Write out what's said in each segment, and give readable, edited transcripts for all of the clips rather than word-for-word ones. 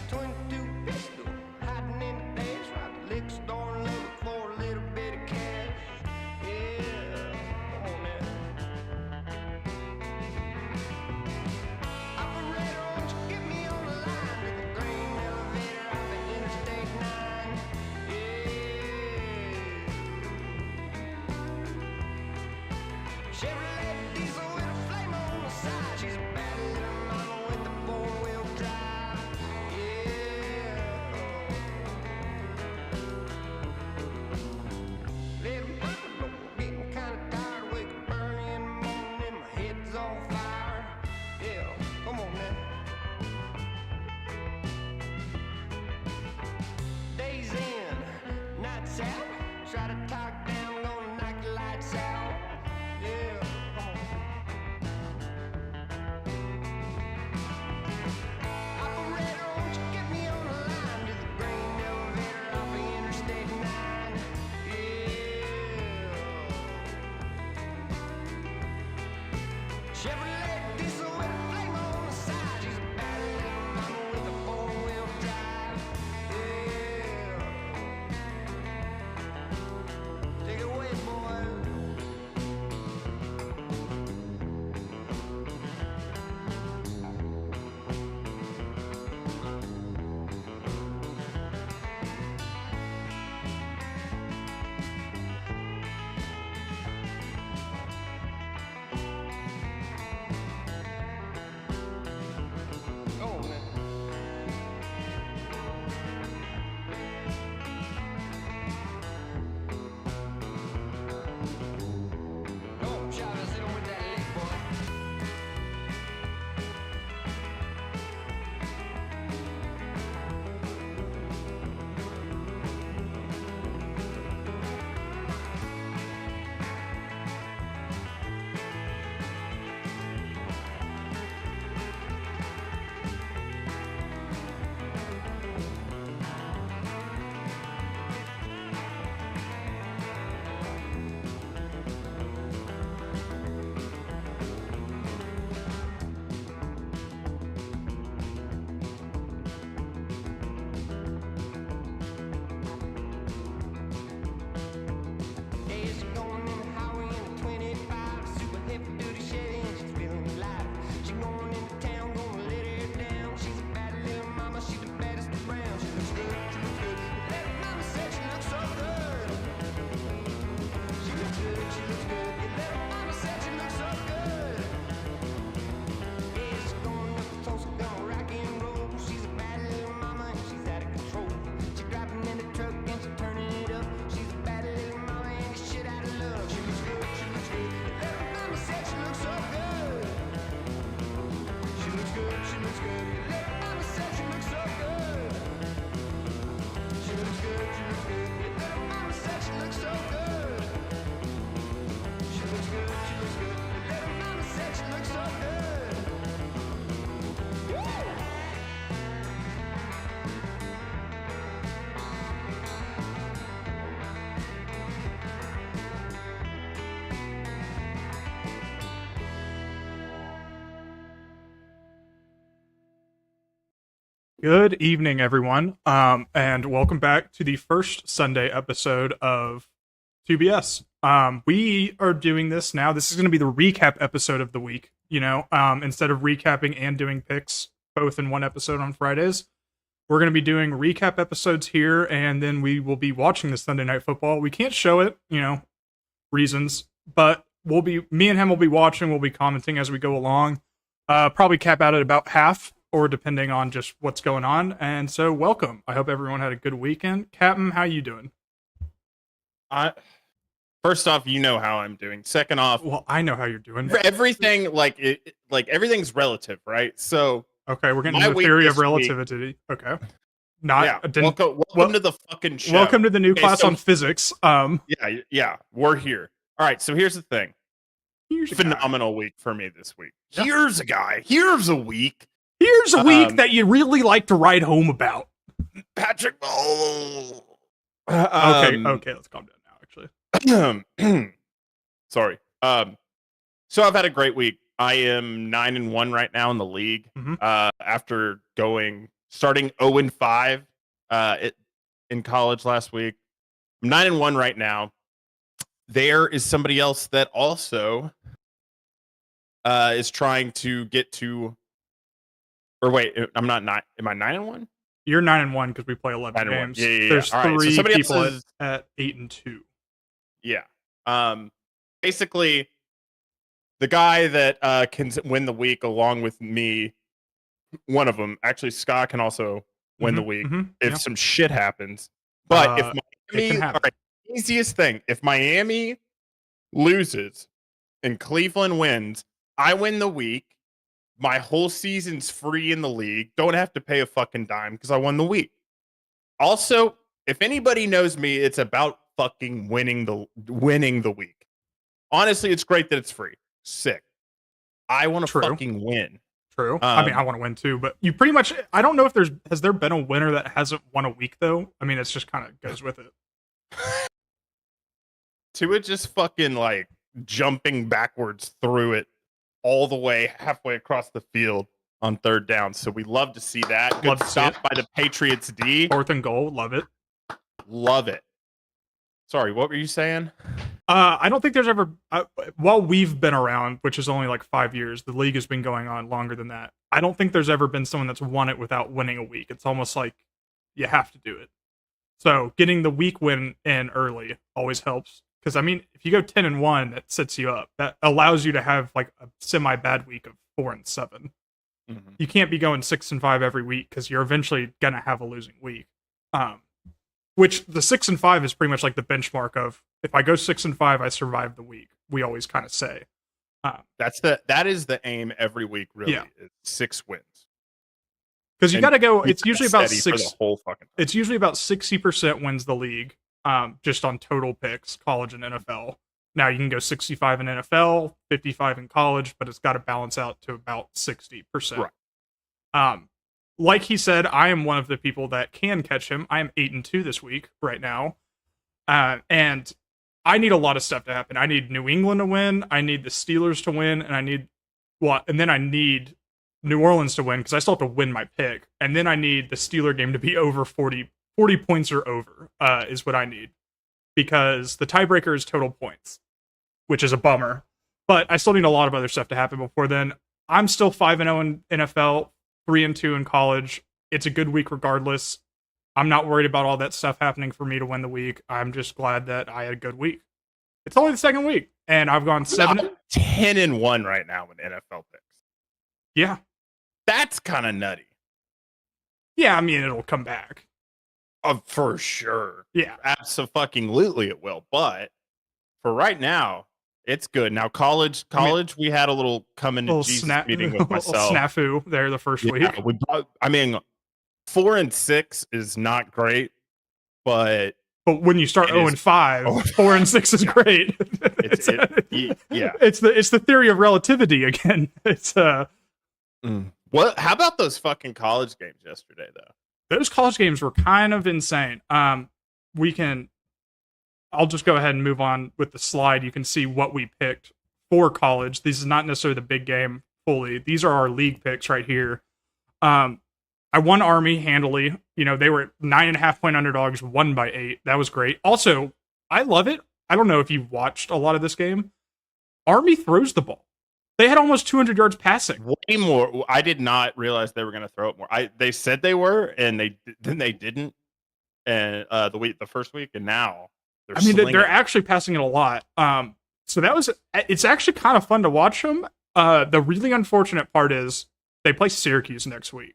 22 pistol, hiding in the dash, right to liquor store and looking for a little bit of cash. Yeah, come on now. Operator, won't you get me on the line to the grain elevator off of Interstate 9? Yeah. Chevrolet diesel with a flame on the side. She's a bad little mama with the four-wheel drive. Yeah. Little buffalo, getting kind of tired. Wake up early in the morning and my head's on fire. Yeah, come on now. Days in, nights out. Try to talk down, gonna knock the lights out. Yeah, come on. Operator, won't you get me on the line to the grain elevator off of Interstate 9? Yeah. Chevrolet diesel with a flame on the side. She's a bad little mama with a four-wheel drive. Yeah. Take it away, boy. Oh, man. Oh, Chavez, hit him with that lick, boy. Yeah, she's going in the highway in a 25, super heavy-duty Chevy, and she's feeling alive. She's going into town, gonna let her down. She's a bad little mama, she's the baddest around. She looks good, she looks good. Let her mama say she looks so good. She looks good, she looks good. Let her mama say she looks so good. Yeah, she's going up to Tulsa, gonna rock and roll. She's a bad little mama, and she's out of control. She's driving in the truck and she's turning it up. She's a bad little mama and the shit out of love. She looks good, she looks good. Let her mama say she looks so good. She looks good, she looks good. Let her mama say she looks so good. She looks good, she looks good. Let her mama say she looks so good. She looks good, she looks good. Let her mama say she looks so good. Woo! Good evening, everyone, and welcome back to the first Sunday episode of 2BS. We are doing this now. This is going to be the recap episode of the week, instead of recapping and doing picks both in one episode on Fridays. We're going to be doing recap episodes here, and then we will be watching the Sunday Night Football. We can't show it, reasons, but me and him will be watching, we'll be commenting as we go along. Probably cap out at about half, or depending on just what's going on. And so, welcome. I hope everyone had a good weekend. Captain, how you doing? First off, you know how I'm doing. Second off, Well, I know how you're doing. everything everything's relative, right? So Okay, we're getting my into the week theory of this week- relativity. Okay. Not yeah, didn't, welcome to the fucking show. welcome to the new Okay, class so- on physics. Yeah, we're here. All right, so here's the thing. Here's a guy. Phenomenal week for me this week. Yeah. Here's a guy. Here's a week. Here's a week that you really like to write home about. Patrick. Oh. Okay, let's calm down now, actually. Sorry. So I've had a great week. I am 9-1 right now in the league. Mhm. After going starting 0-5 in college last week. I'm 9-1 right now. There is somebody else that also is trying to get to. Or wait, I'm not 9. Am I 9-1? You're 9-1 because we play 11 games. Yeah. There's All right, so 3 somebody else people is- at 8-2. Yeah. Basically, the guy that can win the week along with me, one of them, actually, Scott can also win the week if some shit happens. But if it can Miami, happen. all right, easiest thing, if Miami loses and Cleveland wins, I win the week. My whole season's free in the league. Don't have to pay a fucking dime because I won the week. Also, if anybody knows me, it's about fucking winning the week. Honestly, it's great that it's free. Sick. I want to fucking win. True. I mean, I want to win too, but you pretty much. I don't know if has there been a winner that hasn't won a week though. I mean, it's just kind of goes with it. Tua just fucking like jumping backwards through it all the way halfway across the field on third down. So we love to see that. Good Love to see stop it. by the Patriots D. 4th and goal. Love it. Love it. Sorry, what were you saying? I don't think there's ever, while we've been around, which is only like 5 years, the league has been going on longer than that. I don't think there's ever been someone that's won it without winning a week. It's almost like you have to do it. So getting the week win in early always helps. Because, I mean, if you go 10-1, that sets you up. That allows you to have like a semi-bad week of 4-7. Mm-hmm. You can't be going 6-5 every week because you're eventually going to have a losing week. Which the 6-5 is pretty much like the benchmark of if I go 6-5, I survive the week. We always kind of say that is the aim every week. Really, Yeah. is 6 wins because you got to go. keep It's usually that about steady for 6. the whole fucking. It's usually about 60% wins the league, just on total picks, college and NFL. Now you can go 65 in NFL, 55 in college, but it's got to balance out to about 60%. Right. Like he said, I am one of the people that can catch him. I am 8-2 this week right now. And I need a lot of stuff to happen. I need New England to win. I need the Steelers to win. And then I need New Orleans to win because I still have to win my pick. And then I need the Steeler game to be over 40 points or over, is what I need. Because the tiebreaker is total points, which is a bummer. But I still need a lot of other stuff to happen before then. I'm still 5-0 in NFL. 3-2 in college. It's a good week regardless. I'm not worried about all that stuff happening for me to win the week. I'm just glad that I had a good week. It's only the second week, and I've gone 10-1 right now in NFL picks. Yeah. That's kind of nutty. Yeah, I mean, it'll come back. For sure. Yeah. Absolutely it will. But for right now, it's good. Now, college, we had a little coming to Jesus meeting with myself. Snafu there the first week. 4-6 is not great, but when you start 0-5, 4-6 is great. It's the theory of relativity again. It's What? How about those fucking college games yesterday, though? Those college games were kind of insane. I'll just go ahead and move on with the slide. You can see what we picked for college. This is not necessarily the big game fully. These are our league picks right here. I won Army handily. You know, they were 9.5-point underdogs, won by 8. That was great. Also, I love it. I don't know if you watched a lot of this game. Army throws the ball. They had almost 200 yards passing. Way more. I did not realize they were going to throw it more. They said they were, and they didn't. And the first week, and now. They're actually passing it a lot. So it's actually kind of fun to watch them. The really unfortunate part is they play Syracuse next week,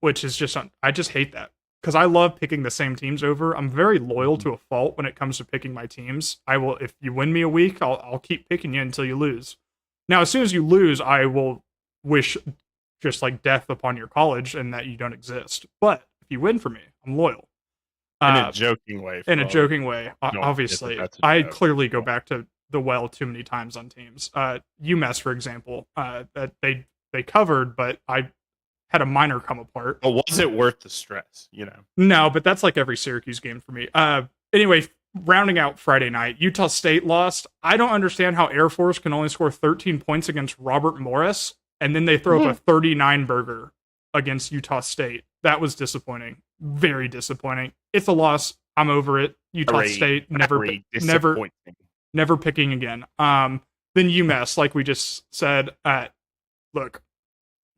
which is I just hate that because I love picking the same teams over. I'm very loyal to a fault when it comes to picking my teams. I will, if you win me a week, I'll keep picking you until you lose. Now, as soon as you lose, I will wish just like death upon your college and that you don't exist. But if you win for me, I'm loyal. In a joking way. Obviously. I clearly go back to the well too many times on teams. UMass, for example, that they covered, but I had a minor come apart. But was it worth the stress, you know? No, but that's like every Syracuse game for me. Anyway, rounding out Friday night, Utah State lost. I don't understand how Air Force can only score 13 points against Robert Morris, and then they throw up a 39 burger against Utah State. That was disappointing. Very disappointing. It's a loss. I'm over it. Utah State never picking again. Then UMass, like we just said, look,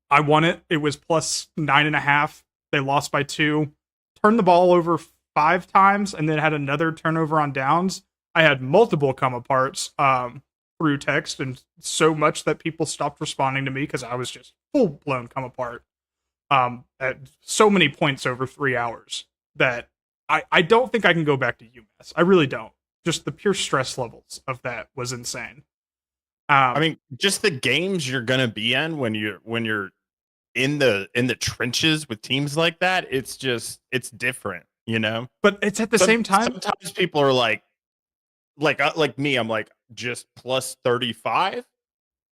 I won it. It was plus 9.5. They lost by 2. Turned the ball over 5 times and then had another turnover on downs. I had multiple come aparts through text, and so much that people stopped responding to me because I was just full blown come apart. At so many points over 3 hours that I don't think I can go back to UMass. I really don't. Just the pure stress levels of that was insane. I mean, just the games you're gonna be in when you're in the trenches with teams like that, it's different, you know. But it's at the same time. Sometimes people are like me. I'm like, just plus 35.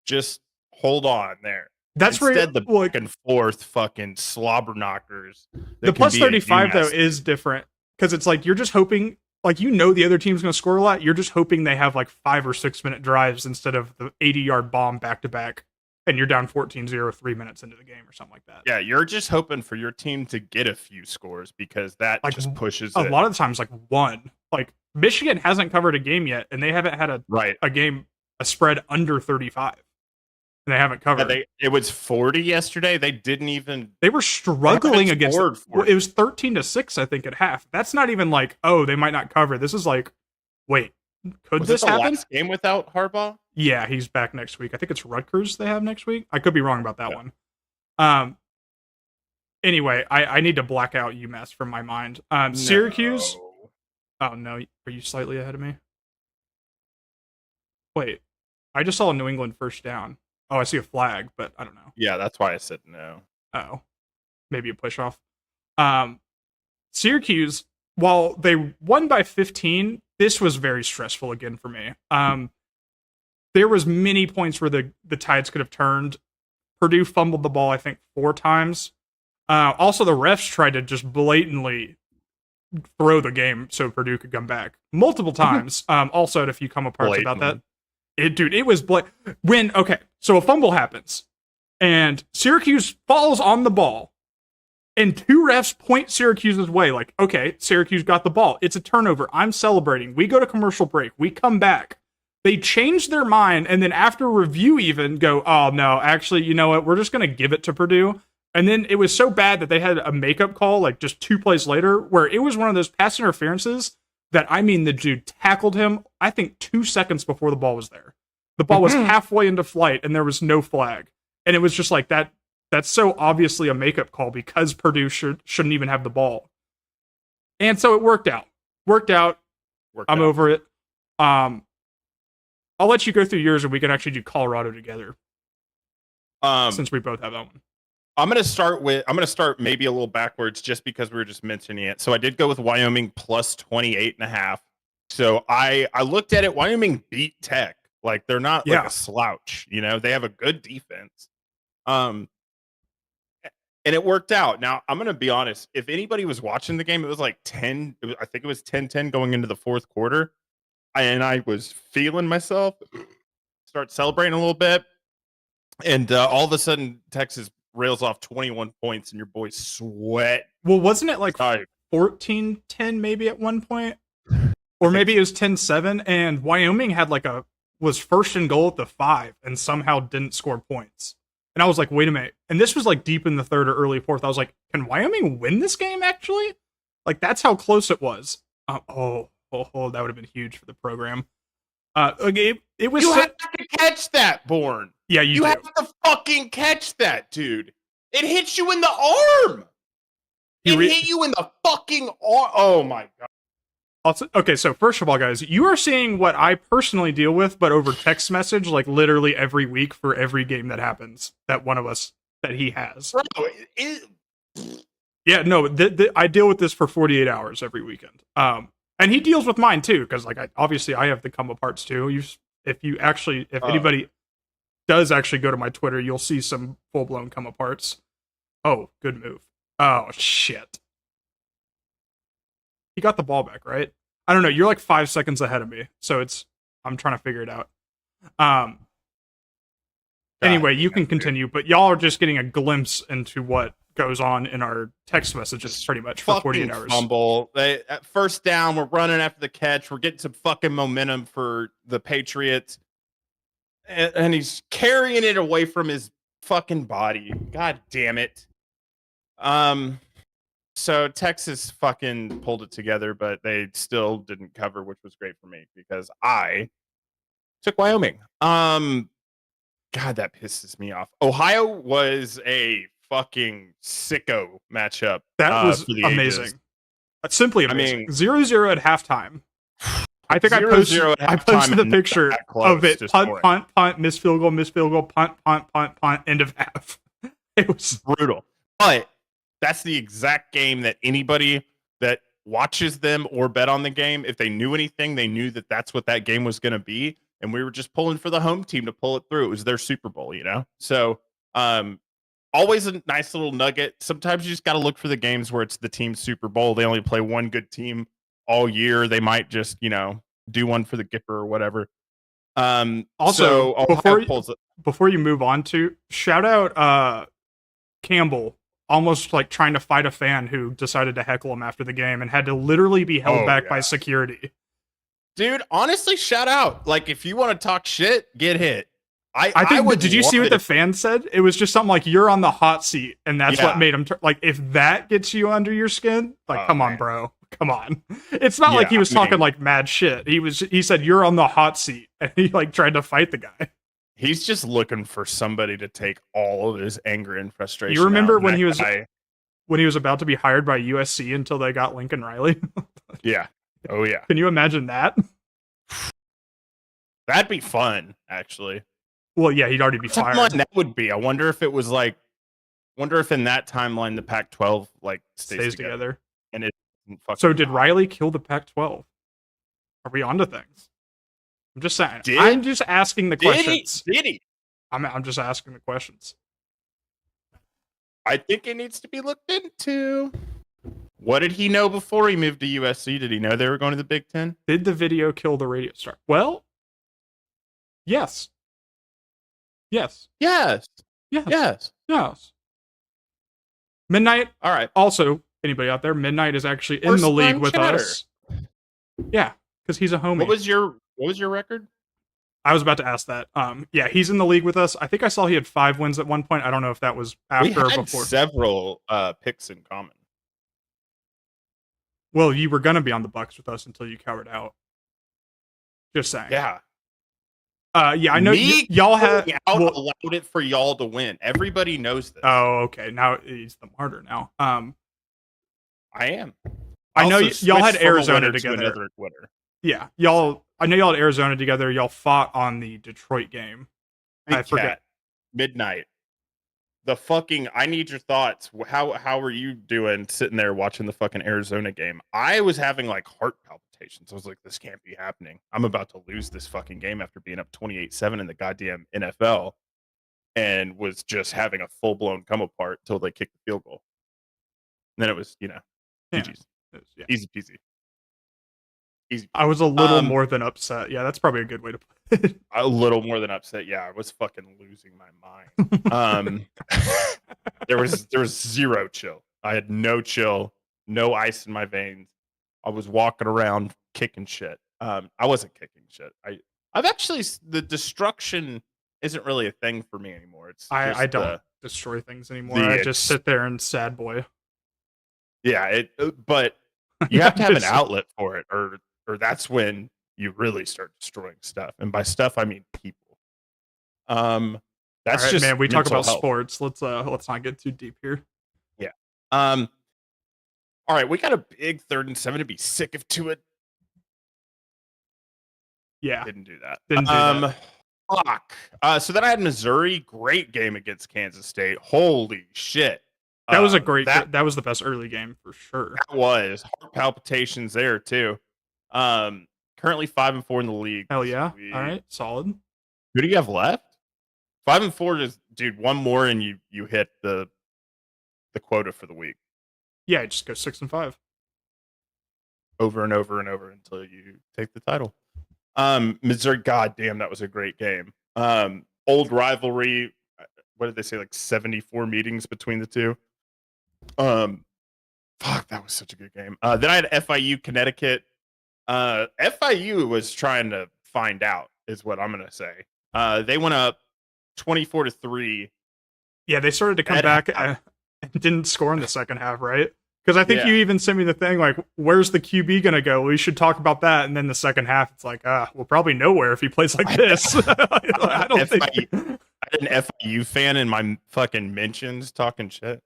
Just hold on there. That's instead where the back and forth fucking slobber knockers. The plus 35 though is different because it's like you're just hoping. Like, you know, the other team's going to score a lot. You're just hoping they have like 5 or 6 minute drives instead of the 80-yard bomb back to back, and you're down 14-0 3 minutes into the game or something like that. Yeah, you're just hoping for your team to get a few scores because that like, just pushes a it. lot of the times, like one. Like, Michigan hasn't covered a game yet, and they haven't had a spread under 35. And they haven't covered. Yeah, it was 40 yesterday. They didn't even. They were struggling against. It was 13-6, I think, at half. That's not even like, oh, they might not cover. This is like, wait, could this happen? Last game without Harbaugh? Yeah, he's back next week. I think it's Rutgers they have next week. I could be wrong about that one. Anyway, I need to black out UMass from my mind. Syracuse. Oh no, are you slightly ahead of me? Wait, I just saw a New England first down. Oh, I see a flag, but I don't know. Yeah, that's why I said no. Oh, maybe a push off. Syracuse, while they won by 15, this was very stressful again for me. There was many points where the tides could have turned. Purdue fumbled the ball, I think, 4 times. Also, the refs tried to just blatantly throw the game so Purdue could come back multiple times. Also, had a few come aparts about that. It was so a fumble happens, and Syracuse falls on the ball, and 2 refs point Syracuse's way, like, okay, Syracuse got the ball. It's a turnover. I'm celebrating. We go to commercial break. We come back. They change their mind, and then after review even go, oh, no, actually, you know what? We're just going to give it to Purdue. And then it was so bad that they had a makeup call, like, just 2 plays later, where it was one of those pass interferences that, I mean, the dude tackled him, I think, 2 seconds before the ball was there. The ball was halfway into flight, and there was no flag. And it was just like that. That's so obviously a makeup call because Purdue shouldn't even have the ball. And so it worked out. I'm over it. I'll let you go through yours, and we can actually do Colorado together. Since we both have that one. I'm gonna start maybe a little backwards just because we were just mentioning it. So I did go with Wyoming plus 28.5. So I looked at it. Wyoming beat Tech. Like, they're not like a slouch, you know. They have a good defense. And it worked out. Now, I'm going to be honest. If anybody was watching the game, it was like 10. I think it was 10-10 going into the 4th quarter. And I was feeling myself start celebrating a little bit. And all of a sudden, Texas rails off 21 points and your boys sweat. Well, wasn't it like 14-10 maybe at one point? Or maybe it was 10-7, and Wyoming had was first and goal at the 5 and somehow didn't score points. And I was like, wait a minute. And this was like deep in the 3rd or early 4th. I was like, can Wyoming win this game actually? Like, that's how close it was. That would have been huge for the program. It was. You have to catch that, Bourne. Yeah, you have to fucking catch that, dude. It hits you in the arm. It hit you in the fucking arm. Oh my god. Okay, so first of all, guys, you are seeing what I personally deal with, but over text message, like literally every week for every game that happens that one of us that he has. Bro, yeah, no, I deal with this for 48 hours every weekend. And he deals with mine too, because like obviously I have the come aparts too. If anybody does actually go to my Twitter, you'll see some full blown come aparts. Oh, good move. Oh shit. He got the ball back, right? I don't know. You're like 5 seconds ahead of me, so I'm trying to figure it out. Anyway, you can continue, but y'all are just getting a glimpse into what goes on in our text messages pretty much for 48 fucking hours. fumble. They at first down, we're running after the catch. We're getting some fucking momentum for the Patriots, and he's carrying it away from his fucking body. God damn it. So Texas fucking pulled it together, but they still didn't cover, which was great for me because I took Wyoming. God, that pisses me off. Ohio was a fucking sicko matchup. That was for the amazing. ages. Simply I amazing. mean- 0-0 at halftime. I think 0-0 at I halftime posted a and picture that close of it. to Punt, scoring. punt, miss field goal, punt, end of half. It was Brutal. But that's the exact game that anybody that watches them or bet on the game, if they knew anything, they knew that that's what that game was going to be. And we were just pulling for the home team to pull it through. It was their Super Bowl, you know? So, always a nice little nugget. Sometimes you just got to look for the games where it's the team's Super Bowl. They only play one good team all year. They might just, do one for the Gipper or whatever. Also, so before you move on to shout out Campbell, almost like trying to fight a fan who decided to heckle him after the game and had to literally be held back by security. Dude, honestly, shout out. Like, if you want to talk shit, get hit. I think. would Did you see love what it the if- fan said? It was just something like, "You're on the hot seat," and that's what Yeah. made him. Like, if that gets you under your skin, like, Oh, come on, man. bro, come on. It's not like Yeah, he was I mean- talking like mad shit. He said, "You're on the hot seat," and he like tried to fight the guy. He's just looking for somebody to take all of his anger and frustration. You remember out, and when that he was guy- when he was about to be hired by USC until they got Lincoln Riley? Yeah. Oh yeah. Can you imagine that? That'd be fun, actually. Well, yeah, he'd already be Timeline fired. that would be. I wonder if it was like. Wonder if in that timeline the Pac-12 like Stays together. and it. Fucking So did die. Riley kill the Pac-12? Are we onto things? I'm just saying. Did- I'm just asking the Did he? questions. Did he? I'm just asking the questions. I think it needs to be looked into. What did he know before he moved to USC? Did he know they were going to the Big Ten? Did the video kill the radio star? Well, yes. Yes. Yes. Yes. Yes. Yes. Midnight, All right. also, anybody out there, Midnight is actually in First the league time with chatter. us. Yeah, because he's a homie. What was your record? I was about to ask that. Yeah, he's in the league with us. I think I saw he had 5 wins at one point. I don't know if that was We after or had before. several picks in common. Well, you were gonna be on the Bucks with us until you cowered out. Just saying. Yeah. Yeah, I know Me y'all had. Going out well- allowed it for y'all to win. Everybody knows this. Oh, okay. Now he's the martyr. Now, I am. I know Also y'all had switched from a Arizona winner to together. another winner. Yeah, y'all. I know y'all had Arizona together. Y'all fought on the Detroit game. Hey, I forget. Cat, midnight. The fucking. I need your thoughts. How are you doing sitting there watching the fucking Arizona game? I was having like heart palpitations. I was like, this can't be happening. I'm about to lose this fucking game after being up 28-7 in the goddamn NFL, and was just having a full blown come apart till they kicked the field goal. And then it was, Yeah. GG's. Yeah. Easy peasy. Easy. I was a little Um, more than upset. Yeah, that's probably a good way to put it. A little more than upset. Yeah, I was fucking losing my mind. There was zero chill. I had no chill, no ice in my veins. I was walking around kicking shit. I wasn't kicking shit. I've actually the destruction isn't really a thing for me anymore. It's I just don't destroy things anymore. the I just ex- sit there and sad boy. but you have to have an Just- outlet for it, or that's when you really start destroying stuff. And by stuff, I mean people. That's All right, just man. We talk mental about health. sports. Let's not get too deep here. All right, we got a big 3rd and 7 to be sick of to it. Yeah, Didn't do that. Didn't do that. Fuck. So then I had Missouri. Great game against Kansas State. Holy shit. that was a great. That, That was the best early game for sure. that was heart palpitations there too. Currently 5-4 in the league. Hell yeah! Sweet. All right, solid. Who do you have left? 5-4 is, dude, one more and you hit the quota for the week. Yeah, just go 6-5. Over and over and over until you take the title. Missouri, goddamn, that was a great game. Old rivalry. What did they say? Like 74 meetings between the two. Fuck, that was such a good game. Then I had FIU Connecticut. FIU was trying to find out, is what I'm gonna say. They went up 24-3. Yeah, they started to come At back half. and didn't score in the second half, right? Because I think Yeah. you even sent me the thing like, "Where's the QB gonna go?" We should talk about that. And then the second half, it's like, well, probably nowhere if he plays like this. I don't think. I had an FIU fan in my fucking mentions talking shit.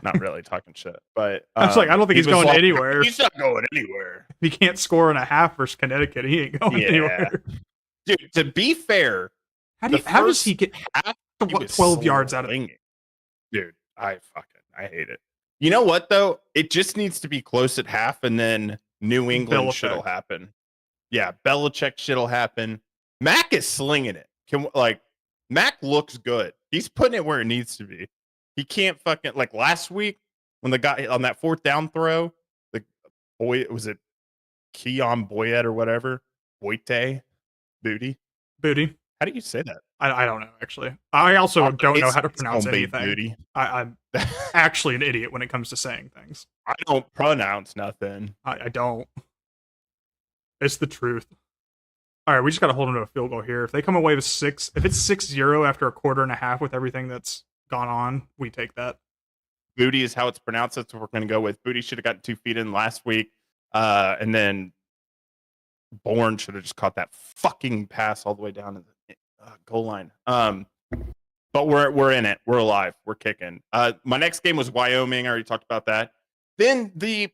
Not really talking shit, but I was like, I don't think he he's was going like, anywhere. He's not going anywhere. If he can't score in a half versus Connecticut, he ain't going Yeah. anywhere. Dude, to be fair, How the does he first get half, he was 12 yards out of it? slinging. Dude, I hate it. You know what though? It just needs to be close at half, and then New England Bill shit'll effect. happen. Yeah, Belichick shit'll happen. Mac is slinging it. Mac looks good. He's putting it where it needs to be. He can't fucking like last week when the guy on that fourth down throw, the boy was it Keon Boyette or whatever, Boite Booty. Booty. How do you say that? I don't know, actually. I also don't know how to It's pronounce gonna be anything. Booty. I'm actually an idiot when it comes to saying things. I don't pronounce nothing. I don't. It's the truth. All right, we just got to hold them to a field goal here. If they come away with 6, if it's 6-0 after a quarter and a half with everything that's gone on, we take that. Booty is how it's pronounced. That's what we're going to go with. Booty should have gotten 2 feet in last week. And then Bourne should have just caught that fucking pass all the way down to the goal line. But we're in it. We're alive. We're kicking. My next game was Wyoming. I already talked about that. Then the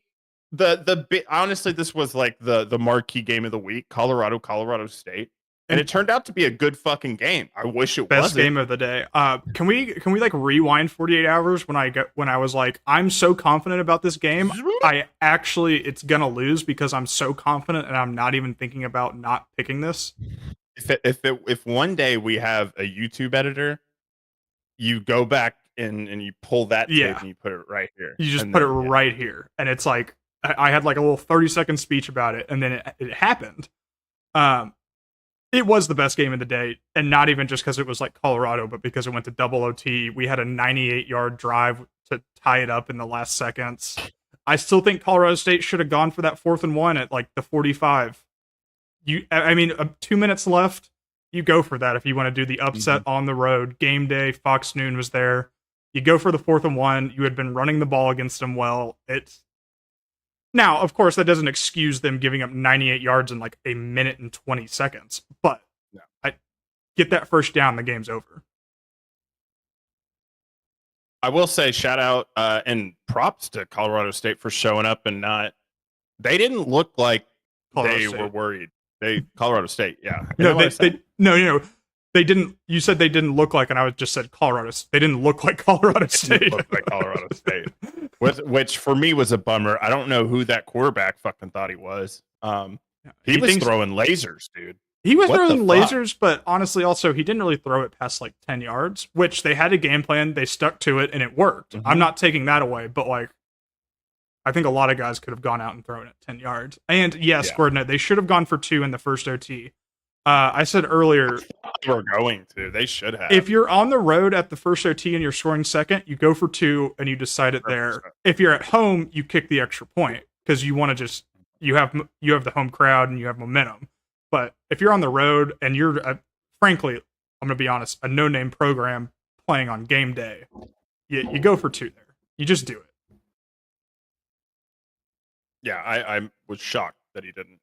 honestly, this was like the marquee game of the week, Colorado State. And it turned out to be a good fucking game. I wish it Best wasn't. game of the day. Can we like rewind 48 hours when I was like, I'm so confident about this game. It's gonna lose because I'm so confident and I'm not even thinking about not picking this. If one day we have a YouTube editor, you go back and you pull that tape and you put it right here. You just put it right here. And it's like I had like a little 30-second speech about it, and then it happened. It was the best game of the day, and not even just because it was like Colorado, but because it went to double OT. We had a 98-yard drive to tie it up in the last seconds. I still think Colorado State should have gone for that 4th and 1 at like the 45. 2 minutes left. You go for that if you want to do the upset on the road. Game day, Fox Noon was there. You go for the 4th and 1. You had been running the ball against them well. Now, of course, that doesn't excuse them giving up 98 yards in like a minute and 20 seconds. But I get that first down, the game's over. I will say shout out and props to Colorado State for showing up and not. They didn't look like they were worried. Colorado State, yeah. No, they didn't. You said they didn't look like, and I just said Colorado. They didn't look like Colorado State. Look like Colorado State, which for me was a bummer. I don't know who that quarterback fucking thought he was. He was throwing lasers, dude. He was throwing lasers, but honestly, also he didn't really throw it past like 10 yards, which they had a game plan. They stuck to it, and it worked. I'm not taking that away, but like, I think a lot of guys could have gone out and thrown it 10 yards. And yes, Gordon, they should have gone for 2 in the first OT. I said earlier, they were going to. They should have. If you're on the road at the first OT and you're scoring second, you go for 2 and you decide it there. If you're at home, you kick the extra point because you want to you have the home crowd and you have momentum. But if you're on the road and you're, frankly, I'm going to be honest, a no-name program playing on game day, you go for 2 there. You just do it. Yeah, I was shocked that he didn't.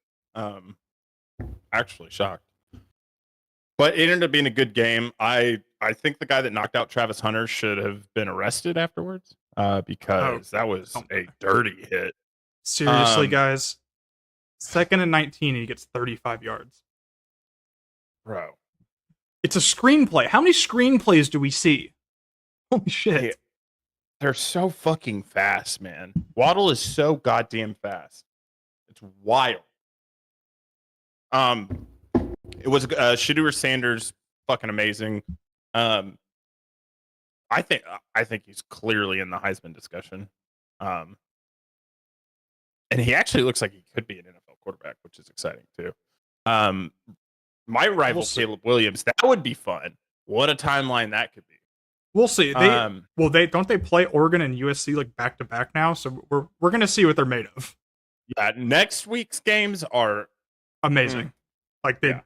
Actually shocked. But it ended up being a good game. I think the guy that knocked out Travis Hunter should have been arrested afterwards because that was a dirty hit. Seriously, guys. 2nd and 19, he gets 35 yards. Bro. It's a screenplay. How many screenplays do we see? Holy shit. Hey, they're so fucking fast, man. Waddle is so goddamn fast. It's wild. It was Shedeur Sanders, fucking amazing. I think he's clearly in the Heisman discussion. And he actually looks like he could be an NFL quarterback, which is exciting too. My rival Caleb Williams, that would be fun. What a timeline that could be. We'll see. They don't they play Oregon and USC like back to back now, so we're gonna see what they're made of. Yeah, next week's games are Amazing. Like Yeah.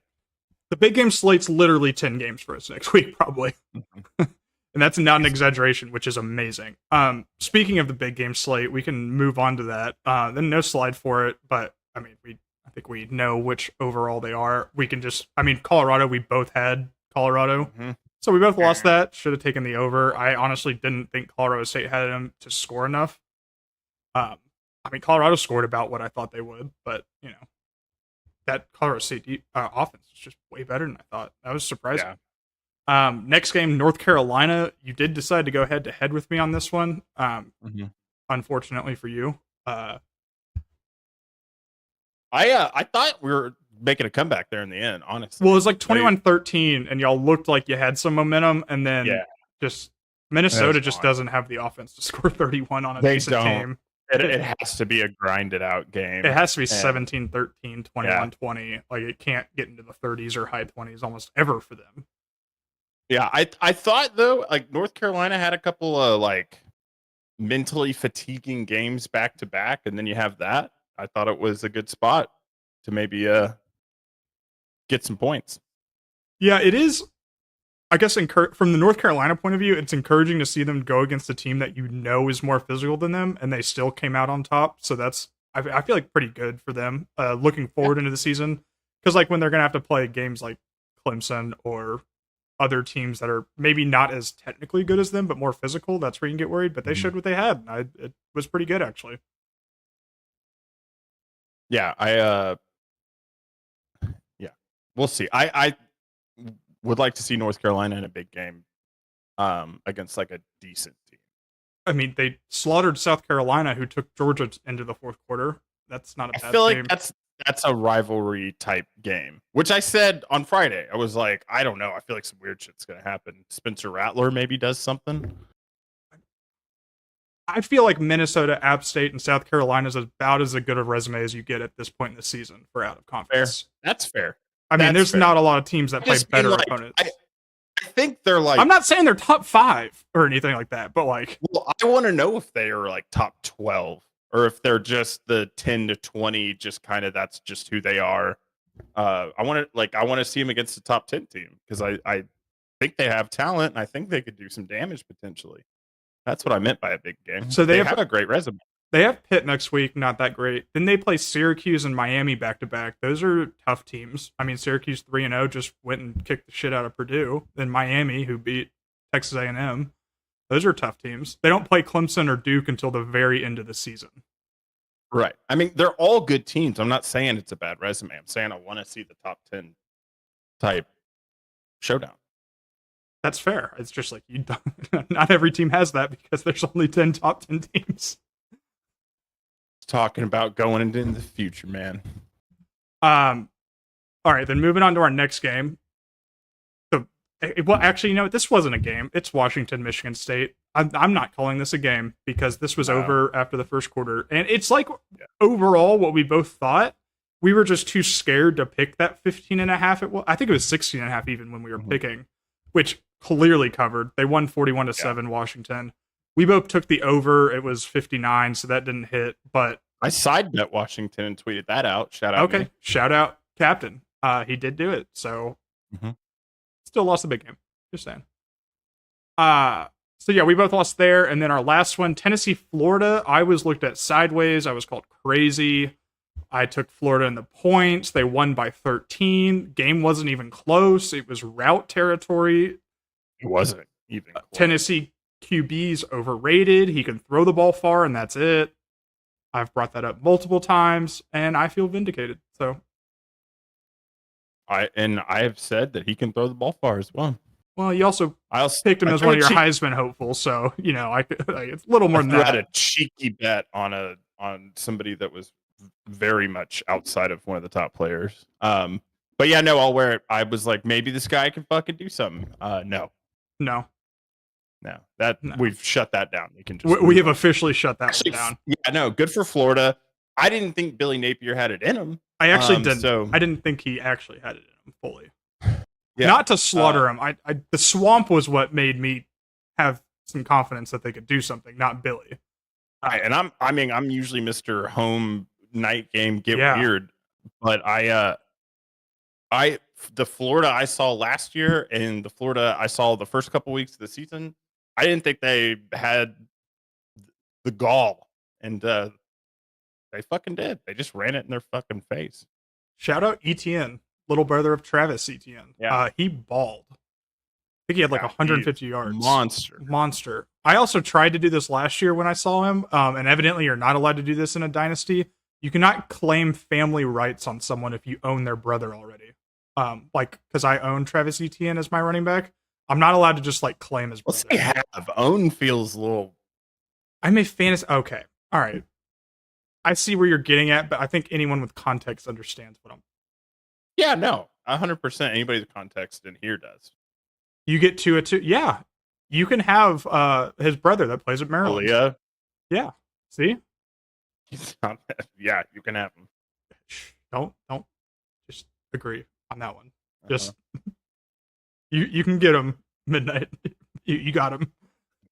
the big game slate's literally 10 games for us next week, probably. And that's not an exaggeration, which is amazing. Speaking of the big game slate, we can move on to that. Then no slide for it, but I mean, I think we know which overall they are. We can just, I mean, Colorado, we both had Colorado. So we both lost that. Should have taken the over. I honestly didn't think Colorado State had them to score enough. I mean, Colorado scored about what I thought they would, but, you know, that Colorado State offense is just way better than I thought. That was surprising. Yeah. Next game, North Carolina. You did decide to go head to head with me on this one. Unfortunately for you. I thought we were making a comeback there in the end, honestly. Well, it was like 21-13, and y'all looked like you had some momentum, and then just Minnesota just doesn't have the offense to score 31 on a decent game. It has to be a grinded out game. It has to be 17-13, 21-20. Like, it can't get into the 30s or high 20s almost ever for them. Yeah, I thought, though, like, North Carolina had a couple of, like, mentally fatiguing games back to back, and then you have that. I thought it was a good spot to maybe get some points. Yeah, it is. I guess from the North Carolina point of view, it's encouraging to see them go against a team that you know is more physical than them, and they still came out on top. So that's, I feel like, pretty good for them looking forward into the season. Because like when they're going to have to play games like Clemson or other teams that are maybe not as technically good as them, but more physical, that's where you can get worried. But they showed what they had. And it was pretty good, actually. Yeah, we'll see. I would like to see North Carolina in a big game against like a decent team. I mean, they slaughtered South Carolina, who took Georgia into the fourth quarter. That's not a bad I feel game. like that's a rivalry type game, which I said on Friday. I was like, I don't know. I feel like some weird shit's going to happen. Spencer Rattler maybe does something. I feel like Minnesota, App State, and South Carolina is about as good a resume as you get at this point in the season for out of conference. Fair. That's fair. I mean, there's fair. not a lot of teams that play better like, opponents. I think they're like. I'm not saying they're top 5 or anything like that, but like. Well, I want to know if they are like top 12 or if they're just the 10 to 20, just kind of that's just who they are. I want to see them against the top 10 team because I think they have talent and I think they could do some damage potentially. That's what I meant by a big game. So they have a great resume. They have Pitt next week, not that great. Then they play Syracuse and Miami back to back. Those are tough teams. I mean, Syracuse 3-0 just went and kicked the shit out of Purdue. Then Miami, who beat Texas A&M. Those are tough teams. They don't play Clemson or Duke until the very end of the season. Right. I mean, they're all good teams. I'm not saying it's a bad resume. I'm saying I want to see the top 10 type showdown. That's fair. It's just like you don't, not every team has that because there's only 10 top 10 teams. Talking about going into the future, man. All right, then moving on to our next game. Well, actually, you know, this wasn't a game. It's Washington, Michigan State. I'm not calling this a game because this was over after the first quarter. And it's like overall what we both thought. We were just too scared to pick that 15.5. I think it was 16.5 even when we were picking, which clearly covered. They won 41-7 Washington. We both took the over. It was 59, so that didn't hit. But I side bet Washington and tweeted that out. Shout out. Okay, shout out Captain. He did do it. So still lost the big game. Just saying. So yeah, we both lost there, and then our last one, Tennessee, Florida. I was looked at sideways. I was called crazy. I took Florida in the points. They won by 13. Game wasn't even close. It was route territory. It wasn't even close. Tennessee QB's overrated. He can throw the ball far, and that's it. I've brought that up multiple times, and I feel vindicated. So, I have said that he can throw the ball far as well. Well, you also picked him as one of your Heisman hopefuls, so you know it's a little more than that. I had a cheeky bet on somebody that was very much outside of one of the top players. But yeah, no, I'll wear it. I was like, maybe this guy can fucking do something. No. We've shut that down. You can just we have officially shut that one down. Yeah, no, good for Florida. I didn't think Billy Napier had it in him. I actually didn't. So, I didn't think he actually had it in him fully. Yeah. Not to slaughter him. The swamp was what made me have some confidence that they could do something, not Billy. Right, and I'm usually Mr. Home Night Game get Yeah. weird, but the Florida I saw last year and the Florida I saw the first couple weeks of the season, I didn't think they had the gall, and they fucking did. They just ran it in their fucking face. Shout out ETN, little brother of Travis Etienne. Yeah. He balled. I think he had like Yeah, 150 yards. Monster. I also tried to do this last year when I saw him, and evidently you're not allowed to do this in a dynasty. You cannot claim family rights on someone if you own their brother already. Like, because I own Travis Etienne as my running back, I'm not allowed to just like claim his brother. Let's say have. Own feels a little. I'm a fantasy. Okay, all right. I see where you're getting at, but I think anyone with context understands what I'm. Yeah, no, 100%. Anybody with context in here does. You get 2-2. Yeah, you can have his brother that plays at Maryland. Aaliyah. Yeah. See? He's not bad. Yeah, you can have him. Shh, don't just agree on that one. Just you can get him midnight. You got him.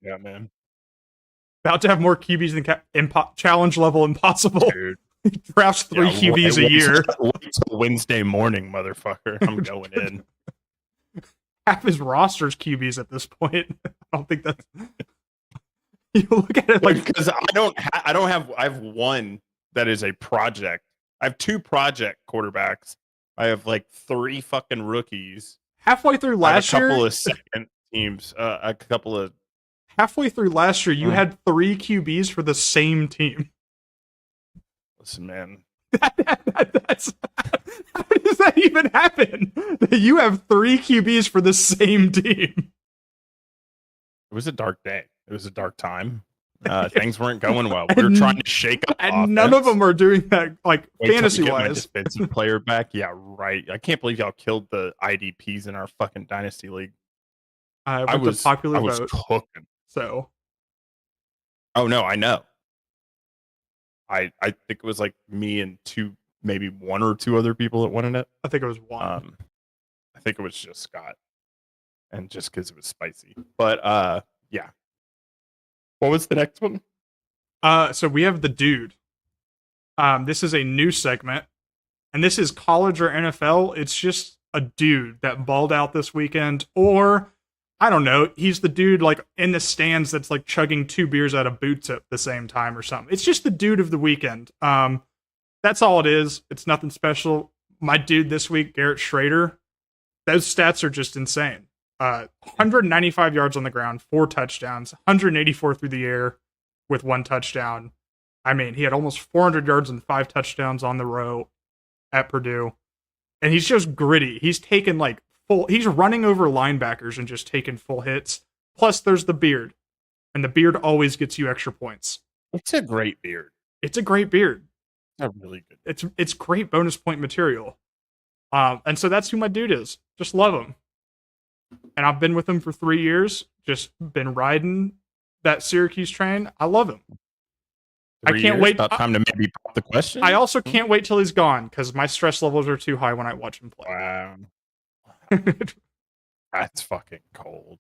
Yeah, man. About to have more QBs than challenge level impossible. Dude. He drafts 3 QBs a year. Wait till Wednesday morning, motherfucker. I'm going in. Half his roster's QBs at this point. I don't think that's. You look at it like because I have one that is a project. I have 2 project quarterbacks. I have like 3 fucking rookies. halfway through last I have a couple year. of second teams. A couple of Halfway through last year, you had 3 QBs for the same team. listen, man. That's how does that even happen? That you have 3 QBs for the same team. It was a dark day. It was a dark time. Things weren't going well. We were trying to shake up, and none of them are doing that, like fantasy wise. Defensive player back, yeah, right. I can't believe y'all killed the IDPs in our fucking dynasty league. I was popular vote, cooking. so. Oh no, I know. I think it was like me and 2, maybe 1 or 2 other people that wanted it. I think it was 1. I think it was just Scott, and just because it was spicy. But yeah. What was the next one? So we have the dude. This is a new segment, and this is college or NFL. It's just a dude that balled out this weekend, or I don't know. He's the dude like in the stands that's like chugging 2 beers out of boots at the same time or something. It's just the dude of the weekend. That's all it is. It's nothing special. My dude this week, Garrett Schrader. Those stats are just insane. 195 yards on the ground, 4 touchdowns, 184 through the air with 1 touchdown. I mean, he had almost 400 yards and 5 touchdowns on the row at Purdue. And he's just gritty. He's taken like he's running over linebackers and just taking full hits. Plus there's the beard. And the beard always gets you extra points. It's a great beard. It's a great beard. It's really good. It's great bonus point material. And so that's who my dude is. Just love him. And I've been with him for 3 years. Just been riding that Syracuse train. I love him. I can't wait. About time to maybe pop the question. I also can't wait till he's gone because my stress levels are too high when I watch him play. Wow. That's fucking cold.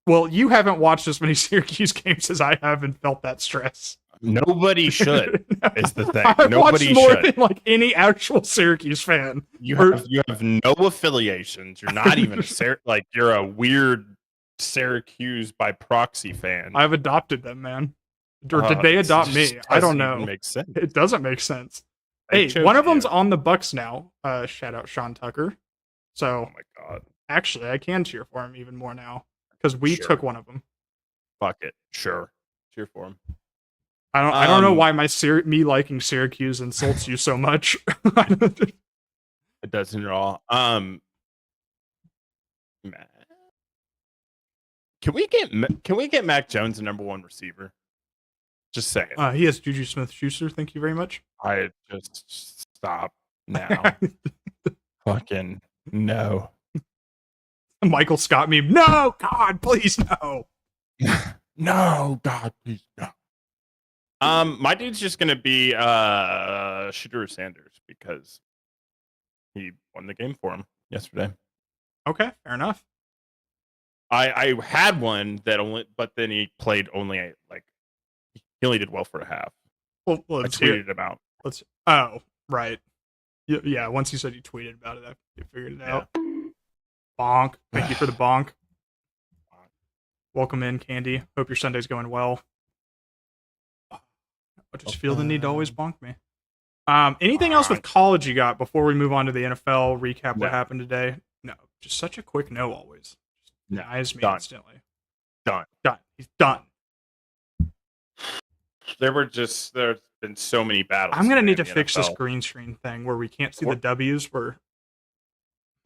Well, you haven't watched as many Syracuse games as I have and felt that stress. Nobody should. Is the thing. I've Nobody watched more should. than like any actual Syracuse fan. You have no affiliations. You're not even like you're a weird Syracuse by proxy fan. I've adopted them, man. Or did they adopt me? I don't know. Makes sense. It doesn't make sense. They Hey, chose one of you. them's on the Bucks now. Shout out Sean Tucker. So Oh my god. actually, I can cheer for him even more now because we Sure. took one of them. Fuck it. Sure. Cheer for him. I don't know why me liking Syracuse insults you so much. It doesn't at all. Can we get Mac Jones the number 1 receiver? Just saying. He has Juju Smith-Schuster. Thank you very much. I just stop now. Fucking no. Michael Scott meme. No, God, please no. No, God, please no. My dude's just gonna be Shedeur Sanders because he won the game for him yesterday. Okay, fair enough. I had one that but then he played only like he only did well for a half. Well, I let's hear. tweeted about. Oh, right. Yeah. Once you said you tweeted about it, I figured it out. Bonk. Thank you for the bonk. Welcome in, Candy. Hope your Sunday's going well. I just feel the need to always bonk me. Anything else with college you got before we move on to the NFL recap? What happened today? No, just such a quick no. Always denies me instantly. Done. He's done. There's been so many battles. I'm gonna need to fix this green screen thing where we can't see the W's. Where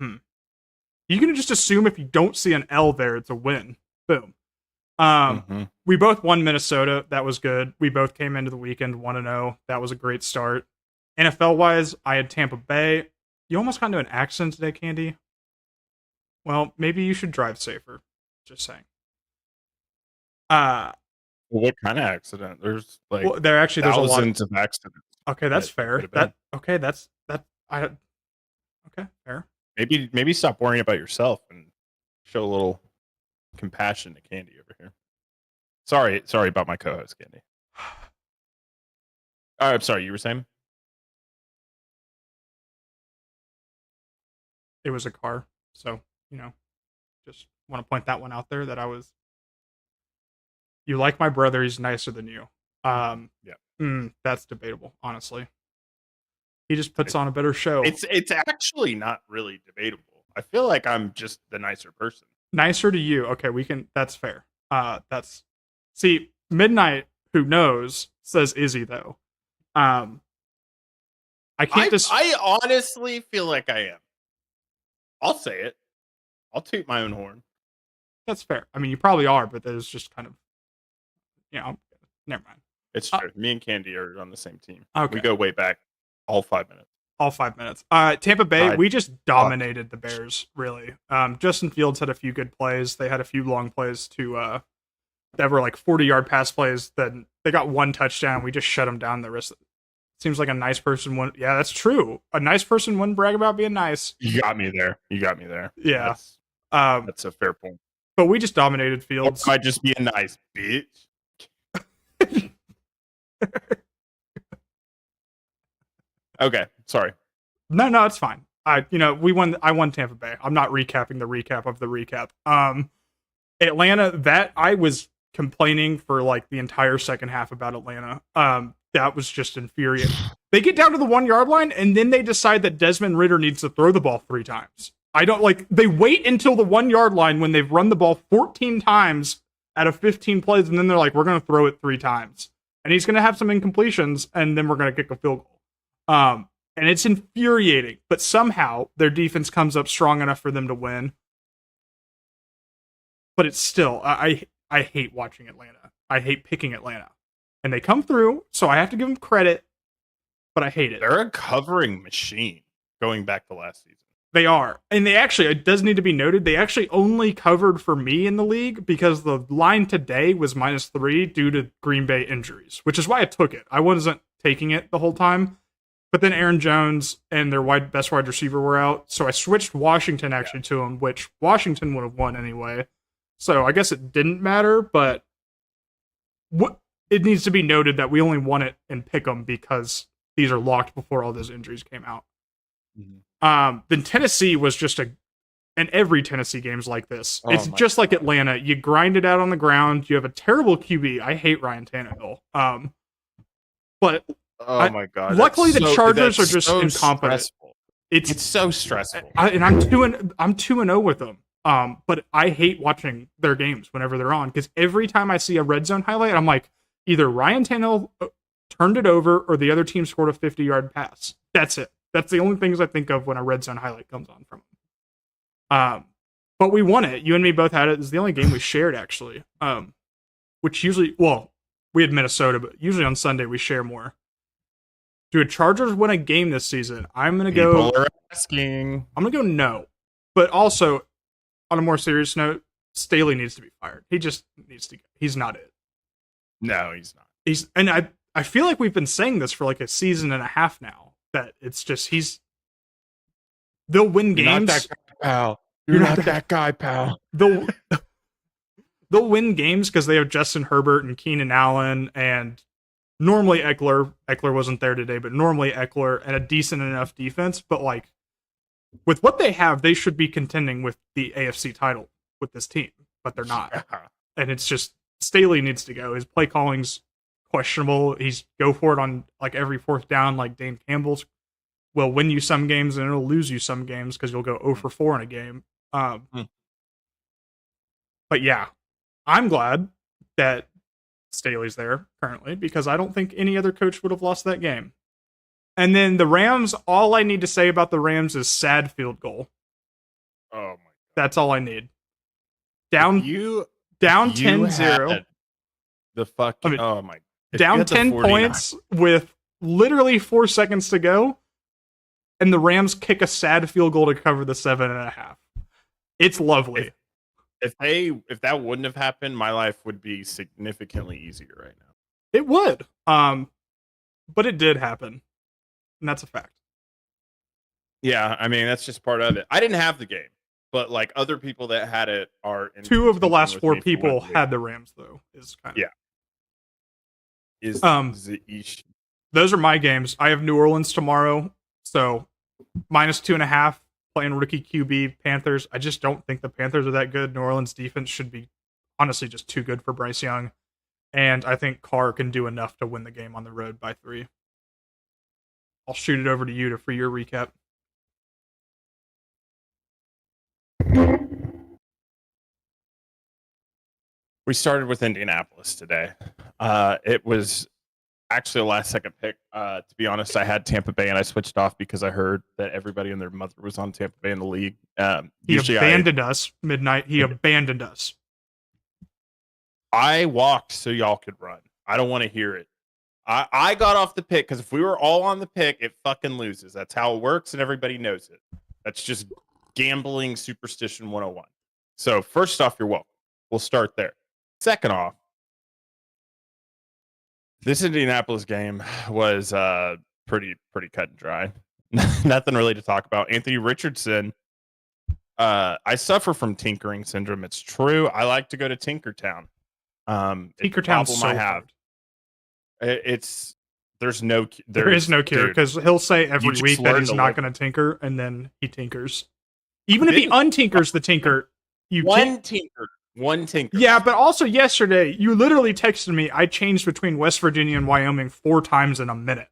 you can just assume if you don't see an L there, it's a win. Boom. We both won Minnesota. That was good. We both came into the weekend 1-0. That was a great start. NFL wise, I had Tampa Bay. You almost got into an accident today, Candy. Well, maybe you should drive safer. Just saying. What kind of accident? There's like there's a lot of accidents. Okay, that's fair. Okay, fair. Maybe stop worrying about yourself and show a little compassion to Candy over here. Sorry about my co-host, Candy. I'm sorry, you were saying? It was a car, so just want to point that one out there. That you like my brother, he's nicer than you. That's debatable, honestly. He just puts on a better show. It's actually not really debatable. I feel like I'm just the nicer person. Nicer to you. Okay, that's fair. See, Midnight, who knows, says Izzy though. I honestly feel like I am. I'll say it. I'll toot my own horn. That's fair. I mean, you probably are, but there's just kind of, never mind. It's true. Me and Candy are on the same team. Okay. We go way back. All 5 minutes. Tampa Bay, we just dominated the Bears, really. Justin Fields had a few good plays. They had a few long plays that were like 40-yard pass plays. Then they got one touchdown. We just shut them down the rest. Seems like a nice person wouldn't. Yeah, that's true. A nice person wouldn't brag about being nice. You got me there. Yeah. That's a fair point. But we just dominated Fields. Might just be a nice bitch. Okay, sorry. No, it's fine. We won. I won Tampa Bay. I'm not recapping the recap of the recap. Atlanta, that I was complaining for like the entire second half about Atlanta. That was just infuriating. They get down to the 1 yard line and then they decide that Desmond Ridder needs to throw the ball 3 times. They wait until the 1 yard line when they've run the ball 14 times out of 15 plays, and then they're like, we're going to throw it 3 times. And he's going to have some incompletions, and then we're going to kick a field goal. And it's infuriating, but somehow their defense comes up strong enough for them to win. But it's still, I hate watching Atlanta. I hate picking Atlanta. And they come through, so I have to give them credit, but I hate it. They're a covering machine going back to last season. They are. And it does need to be noted, they actually only covered for me in the league because the line today was -3 due to Green Bay injuries, which is why I took it. I wasn't taking it the whole time. But then Aaron Jones and their best wide receiver were out, so I switched Washington to him, which Washington would have won anyway. So I guess it didn't matter, but it needs to be noted that we only won it in Pick'em because these are locked before all those injuries came out. Mm-hmm. Then Tennessee was just and every Tennessee game's like this. It's just like Atlanta. You grind it out on the ground. You have a terrible QB. I hate Ryan Tannehill. But my god! Luckily, the Chargers are just incompetent. Stressful. It's so stressful. And I'm 2-0 with them. But I hate watching their games whenever they're on because every time I see a red zone highlight, I'm like, either Ryan Tannehill turned it over or the other team scored a 50-yard pass. That's it. That's the only things I think of when a red zone highlight comes on from them. But we won it. You and me both had it. It's the only game we shared actually. Which usually, we had Minnesota, but usually on Sunday we share more. Do Chargers win a game this season? I'm gonna go. People are asking. I'm gonna go no. But also, on a more serious note, Staley needs to be fired. He just needs to go. He's not it. No, he's not. I feel like we've been saying this for like a season and a half now. That it's just they'll win games. You're not that guy, pal. You're not that guy, pal. they'll win games because they have Justin Herbert and Keenan Allen and normally Eckler. Eckler wasn't there today, but normally Eckler and a decent enough defense. But like with what they have, they should be contending with the AFC title with this team, but they're not. And it's just Staley needs to go. His play calling's questionable. He's go for it on like every fourth down, like Dane Campbell's will win you some games and it'll lose you some games because you'll go 0 for 4 in a game. But yeah, I'm glad that Staley's there currently because I don't think any other coach would have lost that game. And then the Rams, all I need to say about the Rams is sad field goal. Oh my god. That's all I need. Down 10-0. The fucking down 10 points with literally 4 seconds to go, and the Rams kick a sad field goal to cover the 7.5. It's lovely. If that wouldn't have happened, my life would be significantly easier right now. It would. But it did happen. And that's a fact. Yeah, I mean that's just part of it. I didn't have the game, but like other people that had it are in 2 of the last 4 me people had the Rams though. Is kind of Is those are my games. I have New Orleans tomorrow, so -2.5 playing rookie QB Panthers. I just don't think the Panthers are that good. New Orleans defense should be honestly just too good for Bryce Young, and I think Carr can do enough to win the game on the road by 3. I'll shoot it over to you for your recap. We started with Indianapolis today. It was actually a last-second pick. To be honest, I had Tampa Bay, and I switched off because I heard that everybody and their mother was on Tampa Bay in the league. He abandoned us midnight. He abandoned us. I walked so y'all could run. I don't want to hear it. I got off the pick because if we were all on the pick, it fucking loses. That's how it works, and everybody knows it. That's just gambling superstition 101. So first off, you're welcome. We'll start there. Second off, this Indianapolis game was pretty cut and dry. Nothing really to talk about. Anthony Richardson. I suffer from tinkering syndrome. It's true. I like to go to Tinkertown. Tinkertown's so hard. There's no cure because he'll say every week that he's not going to tinker, and then he tinkers. Even if he untinkers the tinker, one tinker. Yeah, but also yesterday you literally texted me. I changed between West Virginia and Wyoming 4 times in a minute,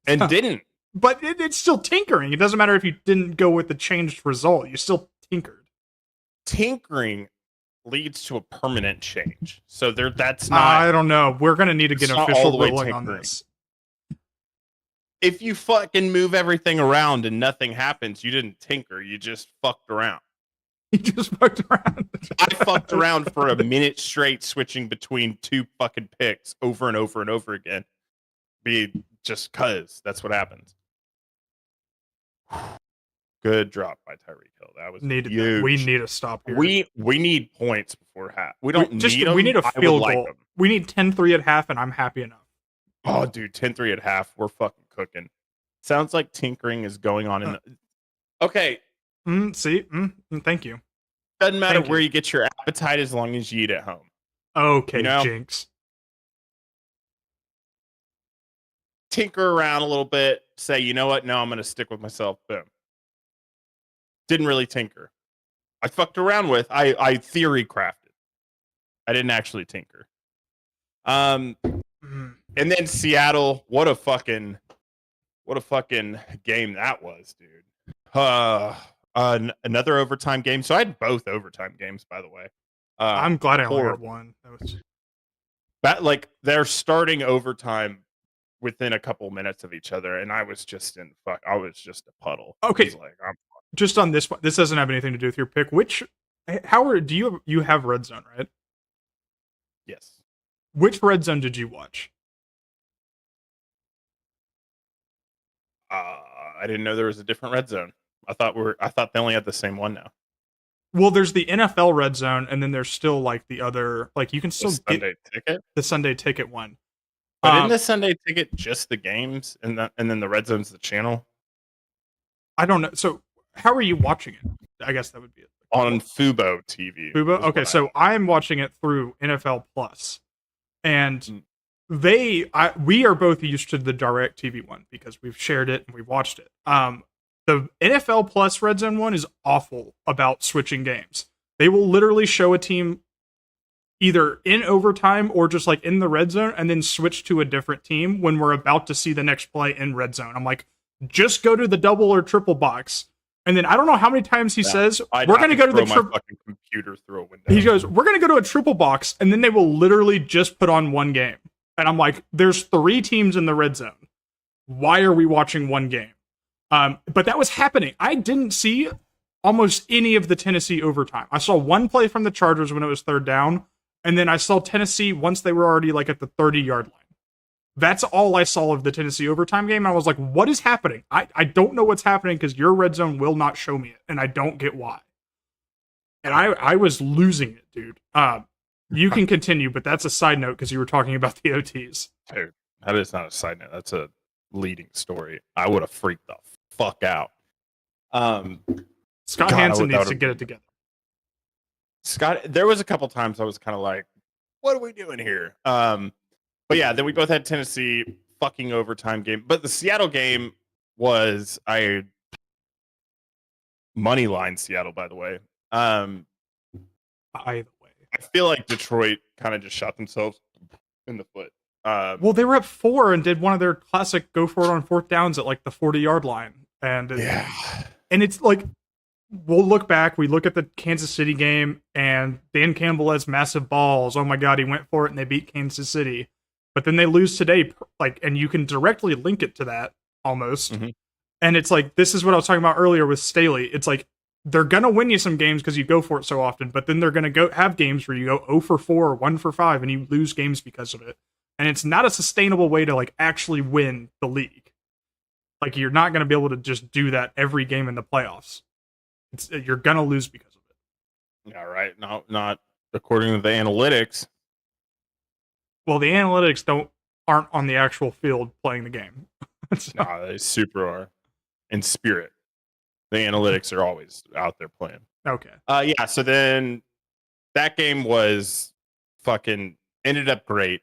and didn't. But it's still tinkering. It doesn't matter if you didn't go with the changed result. You still tinkered. Tinkering leads to a permanent change. So that's not. I don't know. We're gonna need to get an official ruling on this. If you fucking move everything around and nothing happens, you didn't tinker. You just fucked around. You just fucked around. I fucked around for a minute straight, switching between 2 fucking picks over and over and over again. Just cause that's what happens. Good drop by Tyreek Hill. That was huge. We need to stop here. We need points before half. We don't need them. We need a field goal. Like we need 10-3 at half, and I'm happy enough. Oh, dude, 10-3 at half. We're fucking cooking. Sounds like tinkering is going on in the... Okay. Thank you. Doesn't matter where you get your appetite as long as you eat at home. Okay, Jinx. Tinker around a little bit. Say, you know what? No, I'm going to stick with myself. Boom. Didn't really tinker. I fucked around with. I theory crafted. I didn't actually tinker. And then Seattle. What a fucking game that was, dude. Another overtime game. So I had both overtime games, by the way. I'm glad I only had one. Like they're starting overtime within a couple minutes of each other, and I was just I was just a puddle. Okay, just on this one, this doesn't have anything to do with your pick. Howard, do you have Red Zone, right? Yes. Which Red Zone did you watch? I didn't know there was a different Red Zone. I thought they only had the same one now. Well, there's the NFL Red Zone, and then there's still like the other, like you can still get the Sunday Ticket one. But isn't the Sunday Ticket just the games, and then the Red Zone's the channel? I don't know. So how are you watching it? I guess that would be the on Fubo TV. Fubo? is Okay, what so I'm watching it through NFL Plus, and Mm. we are both used to the Direct TV one because we've shared it and we've watched it. The NFL Plus Red Zone one is awful about switching games. They will literally show a team either in overtime or just like in the red zone and then switch to a different team when we're about to see the next play in red zone. I'm like, just go to the double or triple box. And then I don't know how many times he says, we're going to go to the triple. fucking computer through a window. He goes, we're going to go to a triple box. And then they will literally just put on one game. And I'm like, there's 3 teams in the red zone. Why are we watching one game? But that was happening. I didn't see almost any of the Tennessee overtime. I saw one play from the Chargers when it was 3rd down. And then I saw Tennessee once they were already like at the 30-yard line. That's all I saw of the Tennessee overtime game. I was like, what is happening? I don't know what's happening because your red zone will not show me it. And I don't get why. And I was losing it, dude. You can continue, but that's a side note because you were talking about the OTs. Dude, that is not a side note. That's a leading story. I would have freaked the fuck out. Scott God, Hansen needs that to get it together. Scott, there was a couple times I was kind of like, what are we doing here? But yeah, then we both had Tennessee fucking overtime game. But the Seattle game was money line Seattle, by the way. Either way. I feel like Detroit kind of just shot themselves in the foot. Well, they were up 4 and did one of their classic go for it on 4th downs at like the 40-yard line. And it's like, we'll look back, we look at the Kansas City game, and Dan Campbell has massive balls. Oh my God, he went for it and they beat Kansas City. But then they lose today, like, and you can directly link it to that almost. Mm-hmm. And it's like, this is what I was talking about earlier with Staley. It's like, they're going to win you some games because you go for it so often, but then they're going to go have games where you go 0 for 4 or 1 for 5 and you lose games because of it. And it's not a sustainable way to like actually win the league. Like, you're not going to be able to just do that every game in the playoffs. You're going to lose because of it. Yeah, right. No, not according to the analytics. Well, the analytics aren't on the actual field playing the game. No, they super are. In spirit. The analytics are always out there playing. Okay. Yeah, so then that game was fucking ended up great.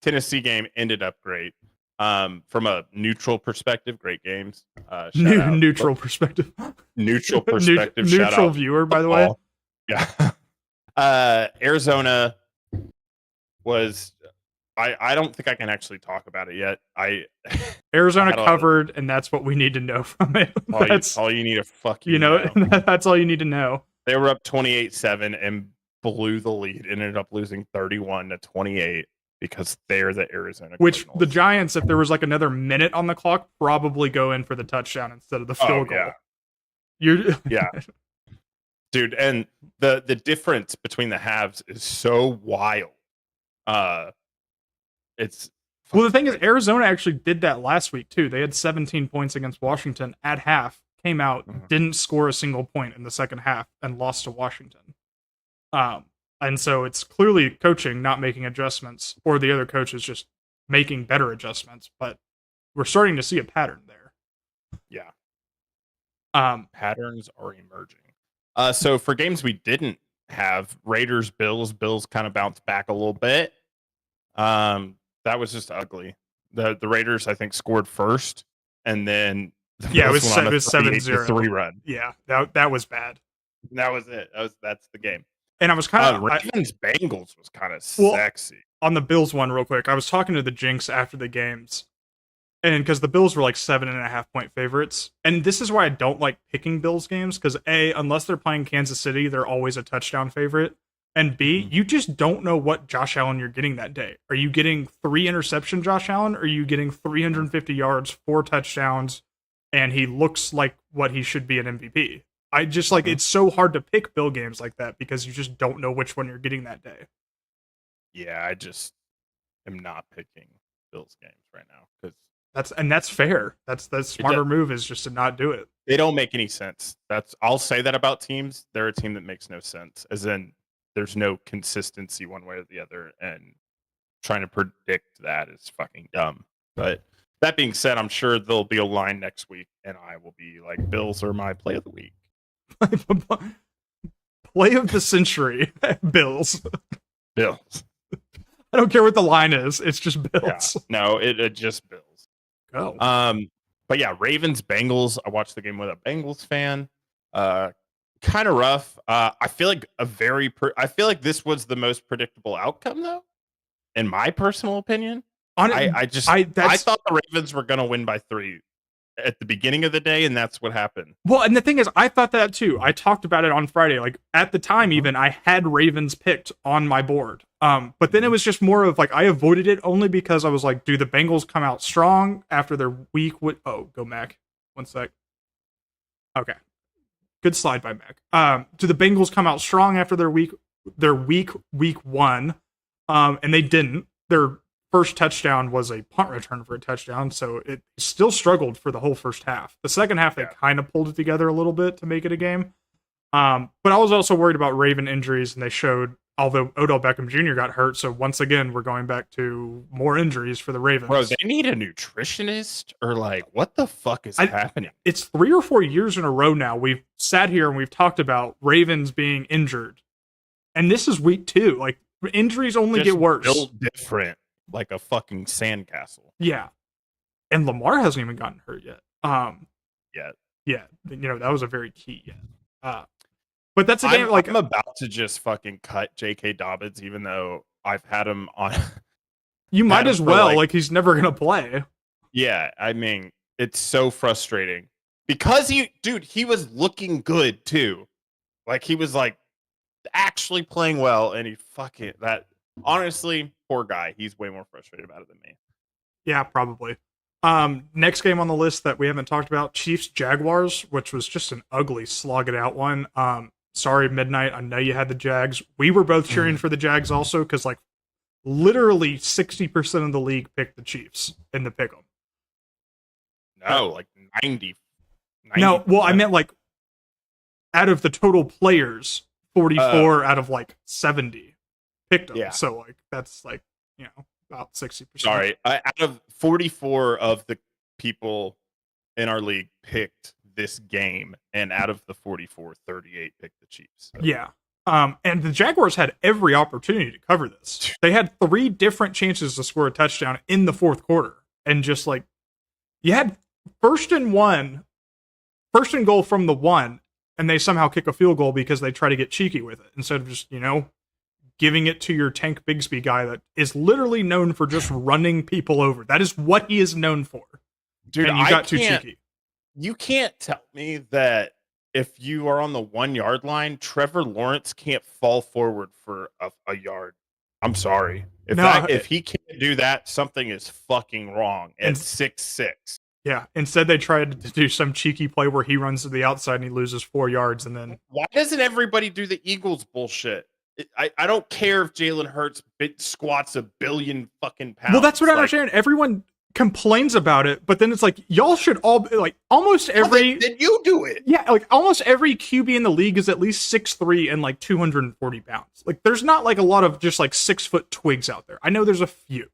Tennessee game ended up great. From a neutral perspective, great games. Neutral perspective. Neutral perspective. Neutral viewer, by the way. Yeah. Arizona was. I don't think I can actually talk about it yet. Arizona covered, and that's what we need to know from it. All you need to fucking know. That's all you need to know. They were up 28-7 and blew the lead. Ended up losing 31-28 because they're the Arizona. Which Cardinals. The Giants, if there was like another minute on the clock, probably go in for the touchdown instead of the field goal. Yeah. Dude, and the difference between the halves is so wild. Well, the thing is, Arizona actually did that last week too. They had 17 points against Washington at half, came out, didn't score a single point in the second half, and lost to Washington. And so it's clearly coaching not making adjustments, or the other coaches just making better adjustments. But we're starting to see a pattern there. Yeah. Patterns are emerging. So for games we didn't have, Raiders, Bills kind of bounced back a little bit. That was just ugly. The Raiders, I think, scored first, and then it was 7-0 3-run. Yeah, that was bad. That was it. That's the game. And I was kind of Ravens Bengals was kind of sexy. On the Bills one, real quick, I was talking to the Jinx after the games, and because the Bills were like 7.5-point favorites, and this is why I don't like picking Bills games because unless they're playing Kansas City, they're always a touchdown favorite. And B, you just don't know what Josh Allen you're getting that day. Are you getting 3 interception Josh Allen? Or are you getting 350 yards, 4 touchdowns, and he looks like what he should be an MVP? I just like it's so hard to pick Bill games like that because you just don't know which one you're getting that day. Yeah, I just am not picking Bills games right now because that's fair. That's the smarter move is just to not do it. They don't make any sense. I'll say that about teams. They're a team that makes no sense. As in, there's no consistency one way or the other, and trying to predict that is fucking dumb. But that being said, I'm sure there'll be a line next week, and I will be like, Bills are my play of the week. Play of the century, Bills. Bills. I don't care what the line is. It's just Yeah. Bills. No, it just Bills. Go. But yeah, Ravens, Bengals. I watched the game with a Bengals fan. Kind of rough. I feel like I feel like this was the most predictable outcome, though, in my personal opinion. I thought the Ravens were going to win by 3 at the beginning of the day, and that's what happened. Well, and the thing is, I thought that too. I talked about it on Friday. Like at the time, even I had Ravens picked on my board. But then it was just more of like I avoided it only because I was like, do the Bengals come out strong after their week? Go Mac. 1 sec. Okay, good slide by Mac. Do the Bengals come out strong after their week 1? And they didn't. Their first touchdown was a punt return for a touchdown, so it still struggled for the whole first half. The second half, they kind of pulled it together a little bit to make it a game. But I was also worried about Raven injuries, and they showed, although Odell Beckham Jr. got hurt, so once again, we're going back to more injuries for the Ravens. Bro, they need a nutritionist, or like, what the fuck is happening? It's 3 or 4 years in a row now. We've sat here and we've talked about Ravens being injured. And this is week 2. Like, injuries only get worse. Built different. Like a fucking sandcastle. Yeah. And Lamar hasn't even gotten hurt yet. Yet. Yeah. That was a very key yet. But that's a game like I'm about to just fucking cut J.K. Dobbins, even though I've had him on. You might as well, like he's never gonna play. Yeah, I mean, it's so frustrating. Because he was looking good too. Like he was like actually playing well, and honestly, poor guy. He's way more frustrated about it than me. Yeah, probably. Next game on the list that we haven't talked about, Chiefs Jaguars, which was just an ugly slog it out one. Sorry, Midnight. I know you had the Jags. We were both cheering for the Jags also, because like literally 60% of the league picked the Chiefs in the pick'em. No, like 90. No, well, I meant like out of the total players, 44 out of like 70 picked them. Yeah. So like that's like, about 60%. Sorry, out of 44 of the people in our league picked this game, and out of the 44, 38 picked the Chiefs. So. Yeah. And the Jaguars had every opportunity to cover this. They had 3 different chances to score a touchdown in the fourth quarter. And just like, you had first and goal from the 1, and they somehow kick a field goal because they try to get cheeky with it instead of just, giving it to your Tank Bigsby guy that is literally known for just running people over. That is what he is known for. Dude, and you got too cheeky. You can't tell me that if you are on the 1 yard line, Trevor Lawrence can't fall forward for a yard. I'm sorry. If he can't do that, something is fucking wrong at 6'6". Yeah. Instead, they tried to do some cheeky play where he runs to the outside and he loses 4 yards, and then why doesn't everybody do the Eagles bullshit? I don't care if Jalen Hurts squats 1 billion fucking pounds. Well, that's what I understand. Everyone complains about it, but then it's like, y'all should all be like almost every. Then you do it. Yeah, like almost every QB in the league is at least 6'3" and like 240 pounds. Like, there's not like a lot of just like 6-foot twigs out there. I know there's a few,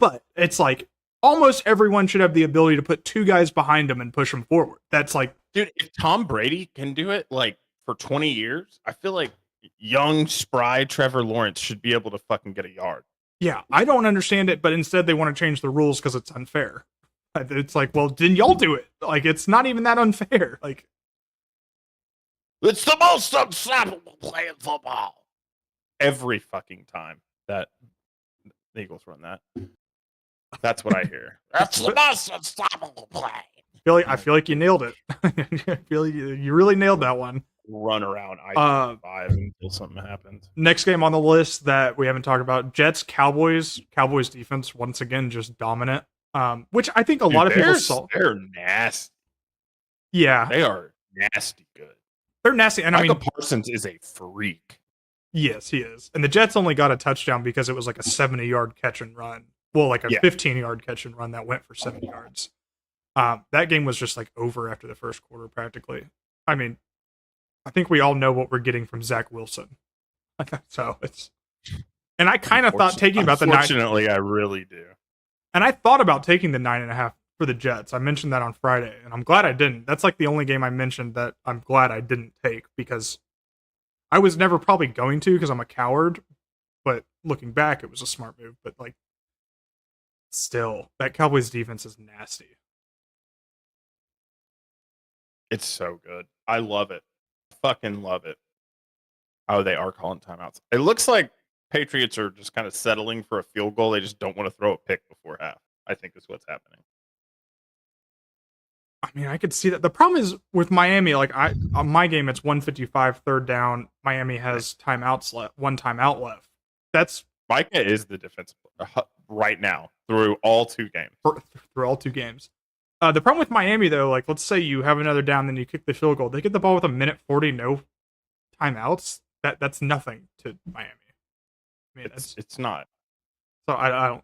but it's like almost everyone should have the ability to put 2 guys behind them and push them forward. That's like, dude, if Tom Brady can do it like for 20 years, I feel like young, spry Trevor Lawrence should be able to fucking get a yard. Yeah, I don't understand it, but instead they want to change the rules because it's unfair. It's like, well, then y'all do it. Like, it's not even that unfair. Like, it's the most unstoppable play in football. Every fucking time that the Eagles run that. That's what I hear. That's the most unstoppable play. I feel like you nailed it. I feel like you really nailed that one. Run around I-5 until something happens. Next game on the list that we haven't talked about, Jets Cowboys. Cowboys defense once again just dominant. Which I think a lot of people saw. They're nasty. Yeah, they are nasty good. They're nasty, and Michael Parsons is a freak. Yes, he is. And the Jets only got a touchdown because it was like a 70-yard catch and run. Well, like a 15-yard catch and run that went for 70 yards. That game was just like over after the first quarter, practically. I mean, I think we all know what we're getting from Zach Wilson. So it's, and I kind of thought taking about the 9. Unfortunately, I really do. And I thought about taking the 9.5 for the Jets. I mentioned that on Friday, and I'm glad I didn't. That's like the only game I mentioned that I'm glad I didn't take, because I was never probably going to because I'm a coward, but looking back, it was a smart move. But like, still, that Cowboys defense is nasty. It's so good. I love it. Fucking love it. Oh, they are calling timeouts. It looks like Patriots are just kind of settling for a field goal. They just don't want to throw a pick before half. I think is what's happening. I mean, I could see that. The problem is with Miami, like on my game, it's 155 third down. Miami has timeouts left, one timeout left. That's Micah is the defensive right now through all 2 games. Through all 2 games. The problem with Miami, though, like let's say you have another down, then you kick the field goal. They get the ball with a minute 40, no timeouts. That's nothing to Miami. I mean, it's not. So I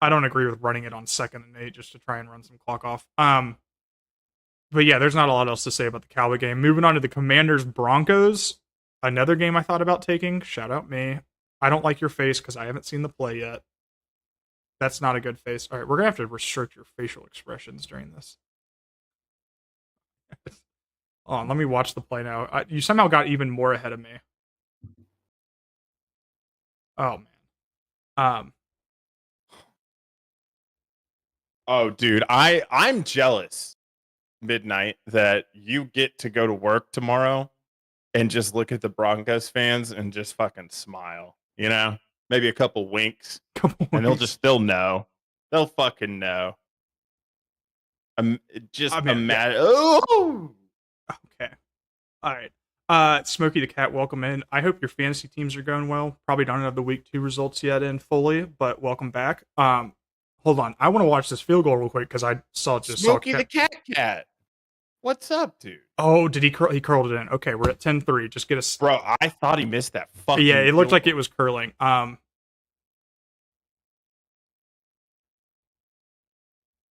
don't agree with running it on 2nd and 8 just to try and run some clock off. But yeah, there's not a lot else to say about the Cowboy game. Moving on to the Commanders Broncos, another game I thought about taking. Shout out me. I don't like your face because I haven't seen the play yet. That's not a good face. All right, we're gonna have to restrict your facial expressions during this. Hold on, let me watch the play now. You somehow got even more ahead of me. Oh man. Oh, dude, I'm jealous. Midnight that you get to go to work tomorrow and just look at the Broncos fans and just fucking smile. You know, maybe a couple winks, and they'll know. They'll fucking know. Imagine. Yeah. Oh. Okay. All right. Smokey the Cat, welcome in. I hope your fantasy teams are going well. Probably don't have the week 2 results yet in fully, but welcome back. Hold on. I want to watch this field goal real quick because I saw Smokey the Cat. What's up, dude? Oh, did he curled it in? Okay, we're at 10-3. Just get us. Bro, I thought he missed that fucking. Yeah, it looked like it was curling.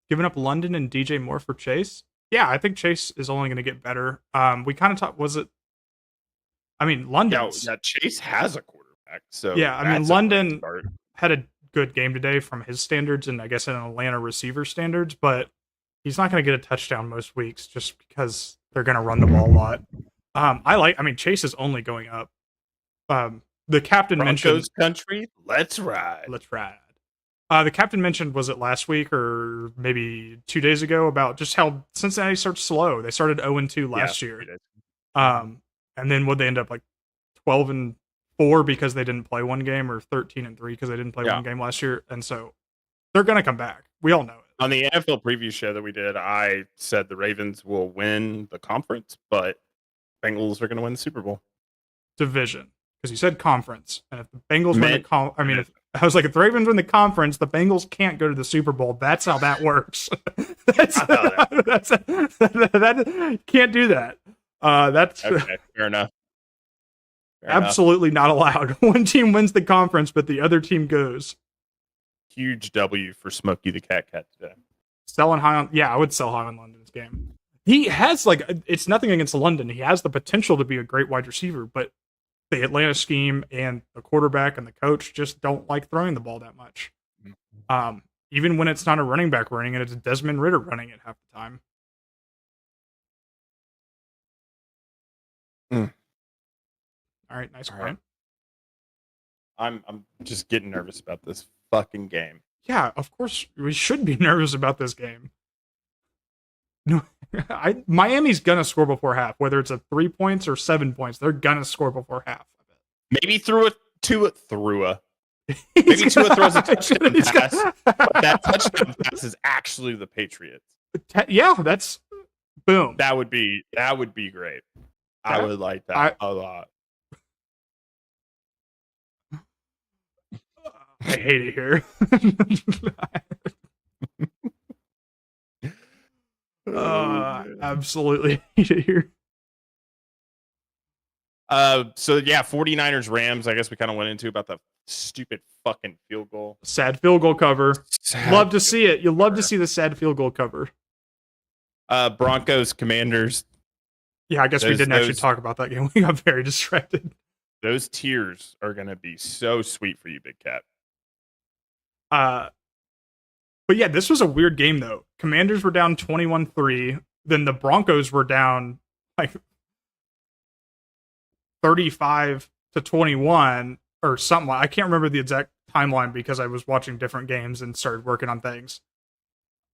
Giving up London and DJ Moore for Chase. Yeah, I think Chase is only going to get better. We kind of talked. Was it? I mean, London. Yeah, Chase has a quarterback. So yeah, I mean, London had a good game today from his standards, and I guess in Atlanta receiver standards, but he's not going to get a touchdown most weeks just because they're going to run the ball a lot. I mean, Chase is only going up. The captain mentioned country. Let's ride. Let's ride. The captain mentioned, was it last week or maybe 2 days ago, about just how Cincinnati starts slow. They started 0-2 last year. And then would they end up like 12-4 because they didn't play one game, or 13-3 because they didn't play one game last year? And so they're going to come back. We all know it. On the NFL preview show that we did, I said the Ravens will win the conference, but Bengals are going to win the Super Bowl. Division. Because you said conference. And if the Bengals win the I was like, if the Ravens win the conference, the Bengals can't go to the Super Bowl. That's how that works. That can't do that. That's okay, fair enough. Absolutely not allowed. One team wins the conference, but the other team goes. Huge W for Smokey the Cat today. Selling high on, yeah, I would sell high on London's game. He has, like, it's nothing against London. He has the potential to be a great wide receiver, but the Atlanta scheme and the quarterback and the coach just don't like throwing the ball that much. Even when it's not a running back running it, it's Desmond Ridder running it half the time. All right, nice point. I'm just getting nervous about this fucking game. Yeah, of course we should be nervous about this game. No, Miami's gonna score before half, whether it's a 3 points or 7 points. They're gonna score before half. Maybe Tua throws a touchdown pass, but that touchdown pass is actually the Patriots. Yeah, that's boom. That would be great. I would like that a lot. I hate it here. Absolutely hate it here. So yeah, 49ers Rams, I guess we kind of went into about the stupid fucking field goal. Sad field goal cover. Love to see it. You love to see the sad field goal cover. Broncos Commanders. Yeah, I guess we didn't actually talk about that game. We got very distracted. Those tears are going to be so sweet for you, Big Cat. But yeah, this was a weird game though. Commanders were down 21-3, then the Broncos were down like 35-21 or something. I can't remember the exact timeline because I was watching different games and started working on things.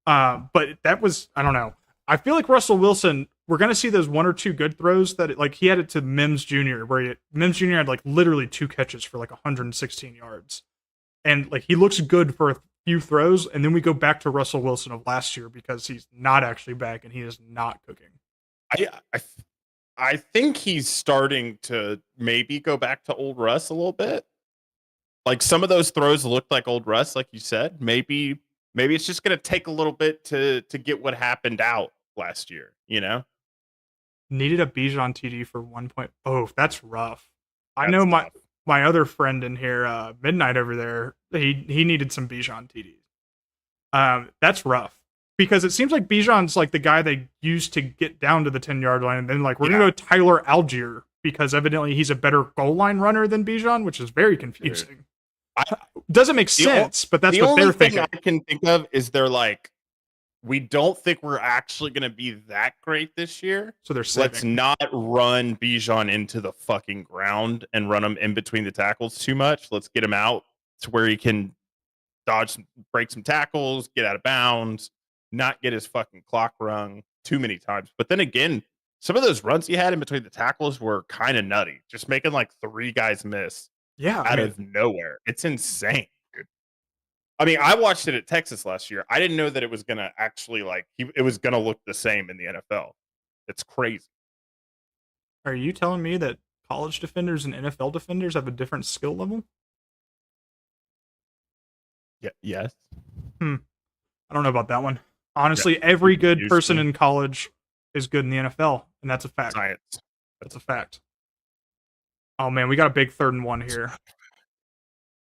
But that was, I don't know. I feel like Russell Wilson, we're going to see those one or two good throws that, like, he had it to Mims Jr., where Mims Jr. had, like, literally 2 catches for, like, 116 yards. And, like, he looks good for a few throws, and then we go back to Russell Wilson of last year because he's not actually back and he is not cooking. I think he's starting to maybe go back to old Russ a little bit. Like, some of those throws looked like old Russ, like you said. Maybe it's just going to take a little bit to get what happened out last year, you know? Needed a Bijan TD for 1 point. Oh, that's rough. I That's know tough. my other friend in here, Midnight over there, he needed some Bijan TDs. That's rough because it seems like Bijan's like the guy they used to get down to the 10-yard line, and then like we're gonna go Tyler Algier because evidently he's a better goal line runner than Bijan, which is very confusing. Doesn't make sense, but that's what they're thinking. The only thing I can think of is they're like, we don't think we're actually going to be that great this year. So they're saving. Let's not run Bijan into the fucking ground and run him in between the tackles too much. Let's get him out to where he can break some tackles, get out of bounds, not get his fucking clock rung too many times. But then again, some of those runs he had in between the tackles were kind of nutty, just making like 3 guys miss out of nowhere. It's insane, dude. I mean, I watched it at Texas last year. I didn't know that it was going to actually it was going to look the same in the NFL. It's crazy. Are you telling me that college defenders and NFL defenders have a different skill level? Yeah. Yes. I don't know about that one. Honestly, every good person in college is good in the NFL, and that's a fact. Science. That's a fact. Oh man, we got a big 3rd and 1 here.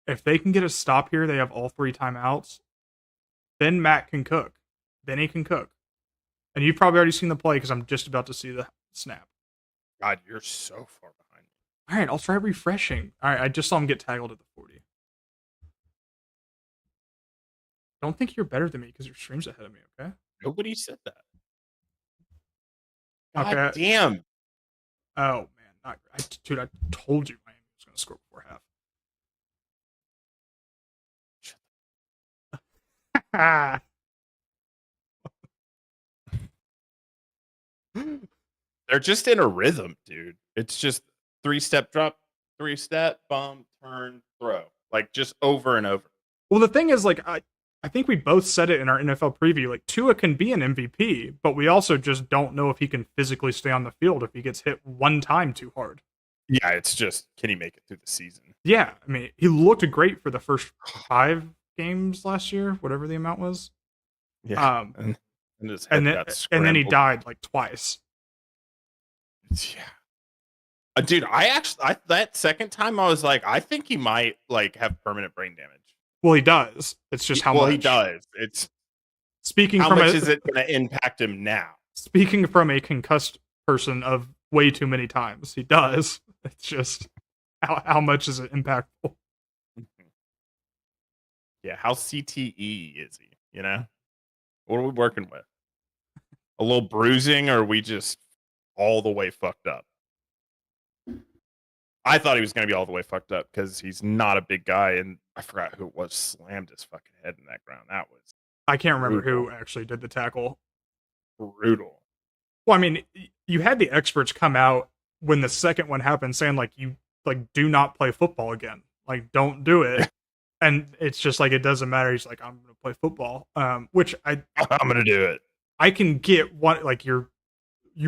If they can get a stop here, they have all 3 timeouts. Then Matt can cook. Then he can cook. And you've probably already seen the play because I'm just about to see the snap. God, you're so far behind. All right, I'll try refreshing. All right, I just saw him get tackled at the 40. Don't think you're better than me because your stream's ahead of me, okay? Nobody said that. Okay. God damn. Oh, man. Dude, I told you Miami was going to score before half. They're just in a rhythm, dude. It's just 3-step drop, 3-step, bump, turn, throw. Like, just over and over. Well, the thing is, like, I think we both said it in our NFL preview. Like, Tua can be an MVP, but we also just don't know if he can physically stay on the field if he gets hit one time too hard. Yeah, it's just, can he make it through the season? Yeah, I mean, he looked great for the first 5 games last year, whatever the amount was. Yeah, and his head got and scrambled. then he died like twice. Yeah, dude, that second time I was like, I think he might like have permanent brain damage. Well, he does. It's just how much. Well, he does. It's speaking how from much is it going to impact him now? Speaking from a concussed person of way too many times, he does. It's just how much is it impactful? Yeah, how CTE is he? You know, what are we working with? A little bruising, or are we just all the way fucked up? I thought he was going to be all the way fucked up because he's not a big guy, and I forgot who it was slammed his fucking head in that ground. That was I can't remember brutal. who actually did the tackle. Brutal. Well, I mean, you had the experts come out when the second one happened saying, like, you like do not play football again. Like, don't do it. And it's just like, it doesn't matter. He's like, I'm going to play football. Which I'm going to do it. I can get one, like, you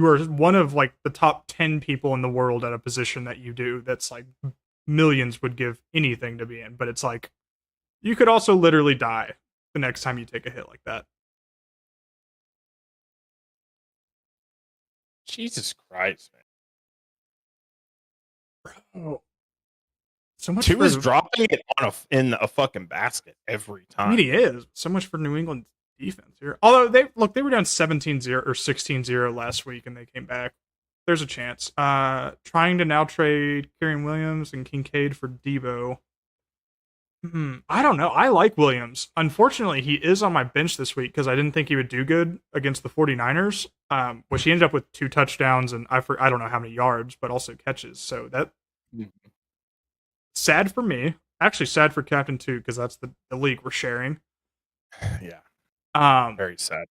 are one of like the top 10 people in the world at a position that you do. That's like millions would give anything to be in. But it's like, you could also literally die the next time you take a hit like that. Jesus Christ, man. Bro. So much Tua is dropping it in a fucking basket every time. I mean, he is. So much for New England defense here. Although they were down 17-0 or 16-0 last week and they came back. There's a chance. Trying to now trade Kyren Williams and Kincaid for Debo. I don't know. I like Williams. Unfortunately, he is on my bench this week because I didn't think he would do good against the 49ers, which he ended up with 2 touchdowns and I don't know how many yards, but also catches. So that sad for me. Actually, sad for Captain 2 because that's the league we're sharing. Yeah, Um, very sad.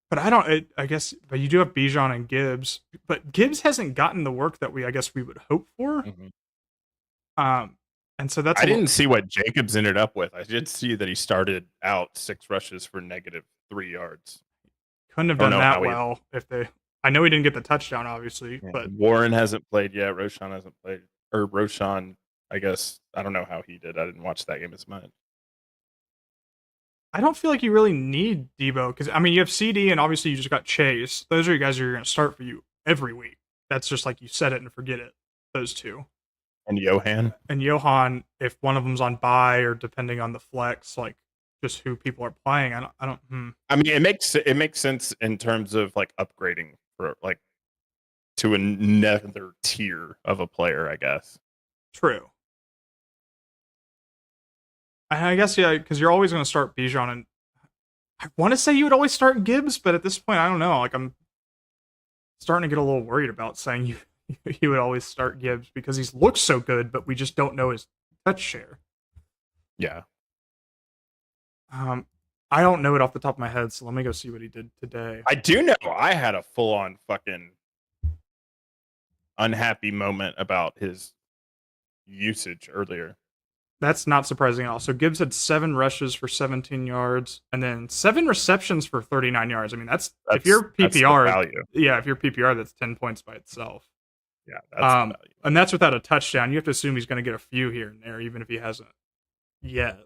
but I don't. I guess, but you do have Bijan and Gibbs, but Gibbs hasn't gotten the work that I guess we would hope for. Um, and so that's I didn't see what Jacobs ended up with. I did see that he started out 6 rushes for -3 yards. couldn't have don't done know that how he- well if they. I know he didn't get the touchdown, obviously, but Warren hasn't played yet. Roshan hasn't played, or Roshan. I guess I don't know how he did. I didn't watch that game as much. I don't feel like you really need Debo because I mean you have CD and obviously you just got Chase. Those are you guys who are going to start for you every week. That's just like you set it and forget it. Those two And Johan. and Johan, if one of them's on bye or depending on the flex, like just who people are playing. I don't. I mean, it makes sense in terms of like upgrading for like to another tier of a player, I guess. True. I guess yeah, because you're always going to start Bijan, and I want to say you would always start Gibbs, but at this point, I don't know. Like I'm starting to get a little worried about saying you would always start Gibbs because he's looked so good, but we just don't know his touch share. Yeah. I don't know it off the top of my head, so let me go see what he did today. I do know I had a full on fucking unhappy moment about his usage earlier. That's not surprising at all. So Gibbs had 7 rushes for 17 yards, and then 7 receptions for 39 yards. I mean, that's if you're that's the PPR, value. yeah, if you're PPR, that's 10 points by itself. Yeah, that's the value. And that's without a touchdown. You have to assume he's going to get a few here and there, even if he hasn't yet.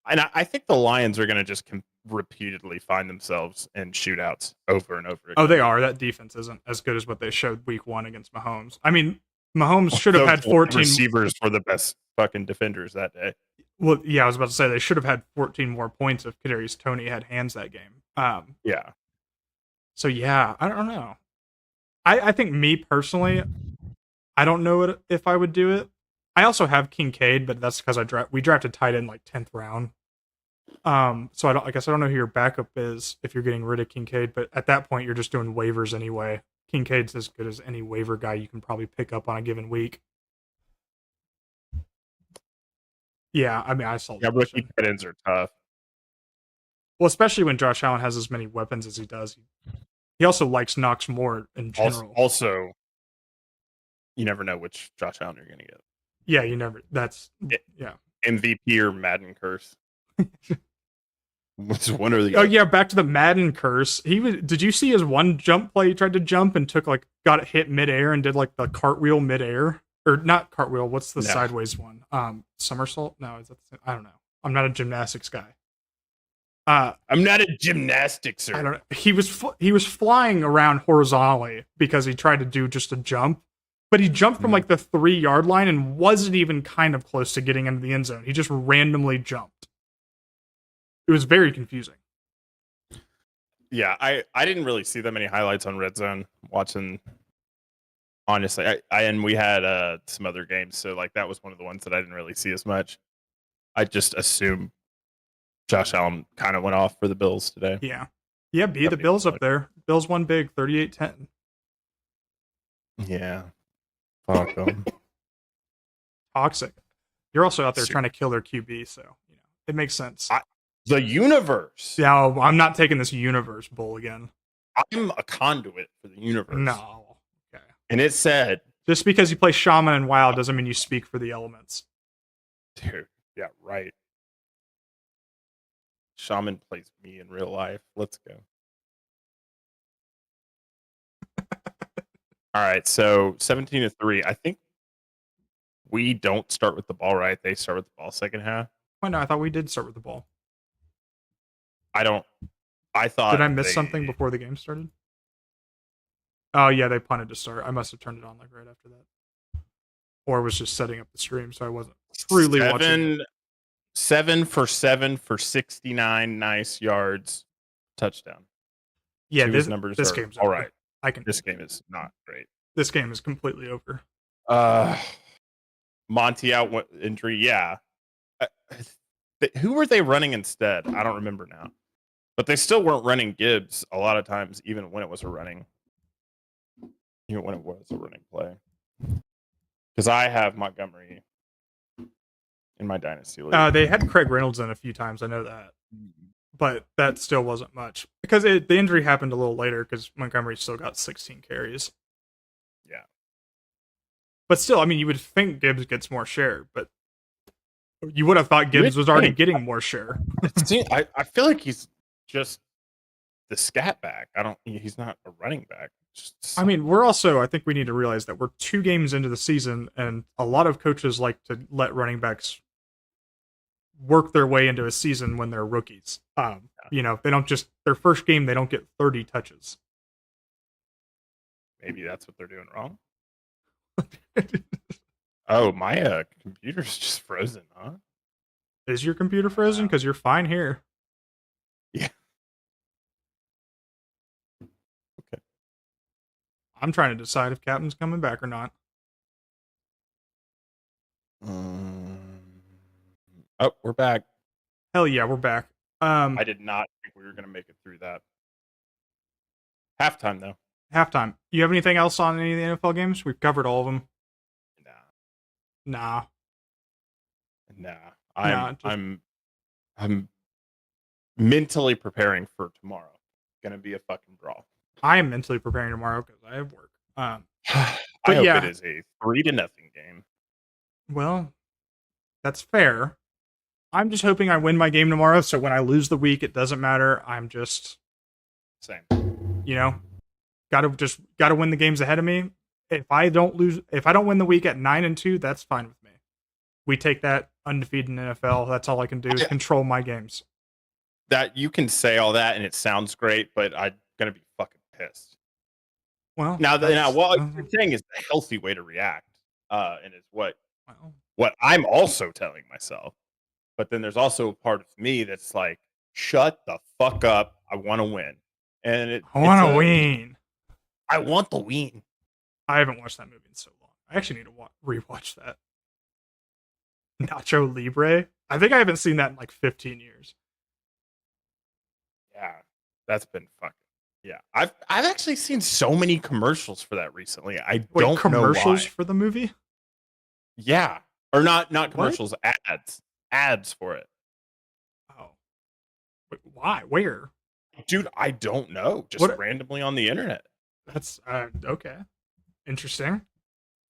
And I think the Lions are going to just repeatedly find themselves in shootouts over and over again. Oh, they are. That defense isn't as good as what they showed week 1 against Mahomes. I mean, Mahomes should have Those had 14 receivers were the best fucking defenders that day. Well, yeah, I was about to say they should have had 14 more points if Kadarius Toney had hands that game. Yeah. So yeah, I don't know. I think me personally, I don't know if I would do it. I also have Kincaid, but that's because we drafted tight end like 10th round. So I guess I don't know who your backup is if you're getting rid of Kincaid, but at that point you're just doing waivers anyway. Kincaid's as good as any waiver guy you can probably pick up on a given week. Yeah, I mean I saw. Yeah, rookie tight ends are tough. Well, especially when Josh Allen has as many weapons as he does. He also likes Knox more in general. Also, you never know which Josh Allen you're going to get. Yeah, you never. That's yeah. MVP or Madden curse. Which one or the Oh other? yeah, back to the Madden curse. Did you see his one jump play? He tried to jump and got it hit midair and did like the cartwheel midair, or not cartwheel. What's the sideways one? Somersault? No, is that I don't know. I'm not a gymnastics guy. I'm not a gymnastics. I don't know. He was flying around horizontally because he tried to do just a jump, but he jumped from like the 3-yard line and wasn't even kind of close to getting into the end zone. He just randomly jumped. It was very confusing. Yeah, I didn't really see that many highlights on Red Zone watching. Honestly, and we had some other games, so like that was one of the ones that I didn't really see as much. I just assume Josh Allen kind of went off for the Bills today. Yeah. Yeah, the Bills up there. Bills won big, 38-10. Yeah. Fuck them. Toxic. You're also out there trying to kill their QB, so you know it makes sense. The universe. Yeah, I'm not taking this universe bull again. I'm a conduit for the universe. No. Okay. And it said, just because you play Shaman and WoW doesn't mean you speak for the elements. dude, yeah, right. Shaman plays me in real life. Let's go. All right, so 17-3. I think we don't start with the ball, right? They start with the ball second half. Oh no, I thought we did start with the ball. I thought. Did I miss something before the game started? Oh yeah, they punted to start. I must have turned it on like right after that, or was just setting up the stream, so I wasn't truly watching. 7 for 7 for 69 nice yards, touchdown. Yeah, this numbers this are game's all over. right. I can. This game is not great. This game is completely over. Monty out injury. Yeah. Uh, Who were they running instead? I don't remember now. But they still weren't running Gibbs a lot of times, even when it was a running play. Because I have Montgomery in my dynasty league. They had Craig Reynolds in a few times. I know that, but that still wasn't much because the injury happened a little later because Montgomery still got 16 carries. Yeah. But still, I mean, you would think Gibbs gets more share, but you would have thought Gibbs was already getting more share. I feel like he's just the scat back. He's not a running back. I mean, I think we need to realize that we're 2 games into the season, and a lot of coaches like to let running backs work their way into a season when they're rookies. You know, they don't just, their first game, they don't get 30 touches. Maybe that's what they're doing wrong. Oh, my computer's just frozen, huh? Is your computer frozen? Because you're fine here. Yeah. Okay. I'm trying to decide if Captain's coming back or not. Oh, we're back. Hell yeah, we're back. I did not think we were going to make it through that. Halftime, though. Halftime. You have anything else on any of the NFL games? We've covered all of them. Nah. I'm mentally preparing for tomorrow. Gonna be a fucking brawl. I am mentally preparing tomorrow because I have work. I hope it is a 3-0 game. Well, that's fair. I'm just hoping I win my game tomorrow, so when I lose the week, it doesn't matter. I'm just same. You know, gotta win the games ahead of me. If I don't win the week at 9-2, that's fine with me. We take that undefeated in NFL. That's all I can do is control my games. That you can say all that and it sounds great, but I'm gonna be fucking pissed. Well, what you're saying is the healthy way to react, and it's what I'm also telling myself. But then there's also a part of me that's like, shut the fuck up. I want to win, and I want to win. I want the win. I haven't watched that movie in so long. I actually need to rewatch that. Nacho Libre. I think I haven't seen that in like 15 years. Yeah, that's been fucking. Yeah, I've actually seen so many commercials for that recently. I don't commercials know why. For the movie. Yeah, or not commercials. What? Ads for it. Oh, wait, why? Where? Dude, I don't know. Just randomly on the internet. That's okay. Interesting.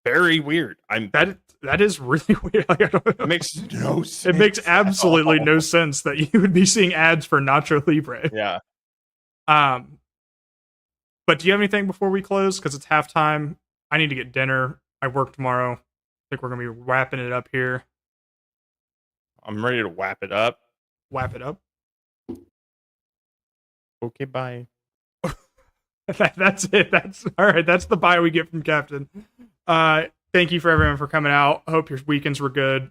Very weird. That is really weird. Like, it makes no sense. It makes absolutely no sense that you would be seeing ads for Nacho Libre. Yeah. But do you have anything before we close? Because it's halftime. I need to get dinner. I work tomorrow. I think we're gonna be wrapping it up here. I'm ready to wrap it up. Wrap it up. Okay, bye. That's it. That's all right. That's the bye we get from Captain. Thank you for everyone for coming out. Hope your weekends were good.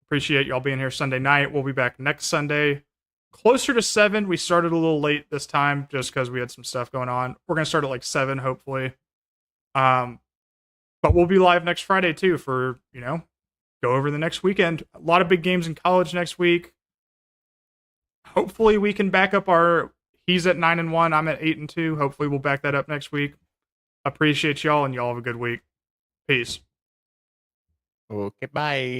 Appreciate y'all being here Sunday night. We'll be back next Sunday, closer to 7. We started a little late this time just because we had some stuff going on. We're gonna start at like 7, hopefully. But we'll be live next Friday too for go over the next weekend. A lot of big games in college next week. Hopefully we can back up he's at 9-1. I'm at 8-2. Hopefully we'll back that up next week. Appreciate y'all, and y'all have a good week. Peace. Okay, bye.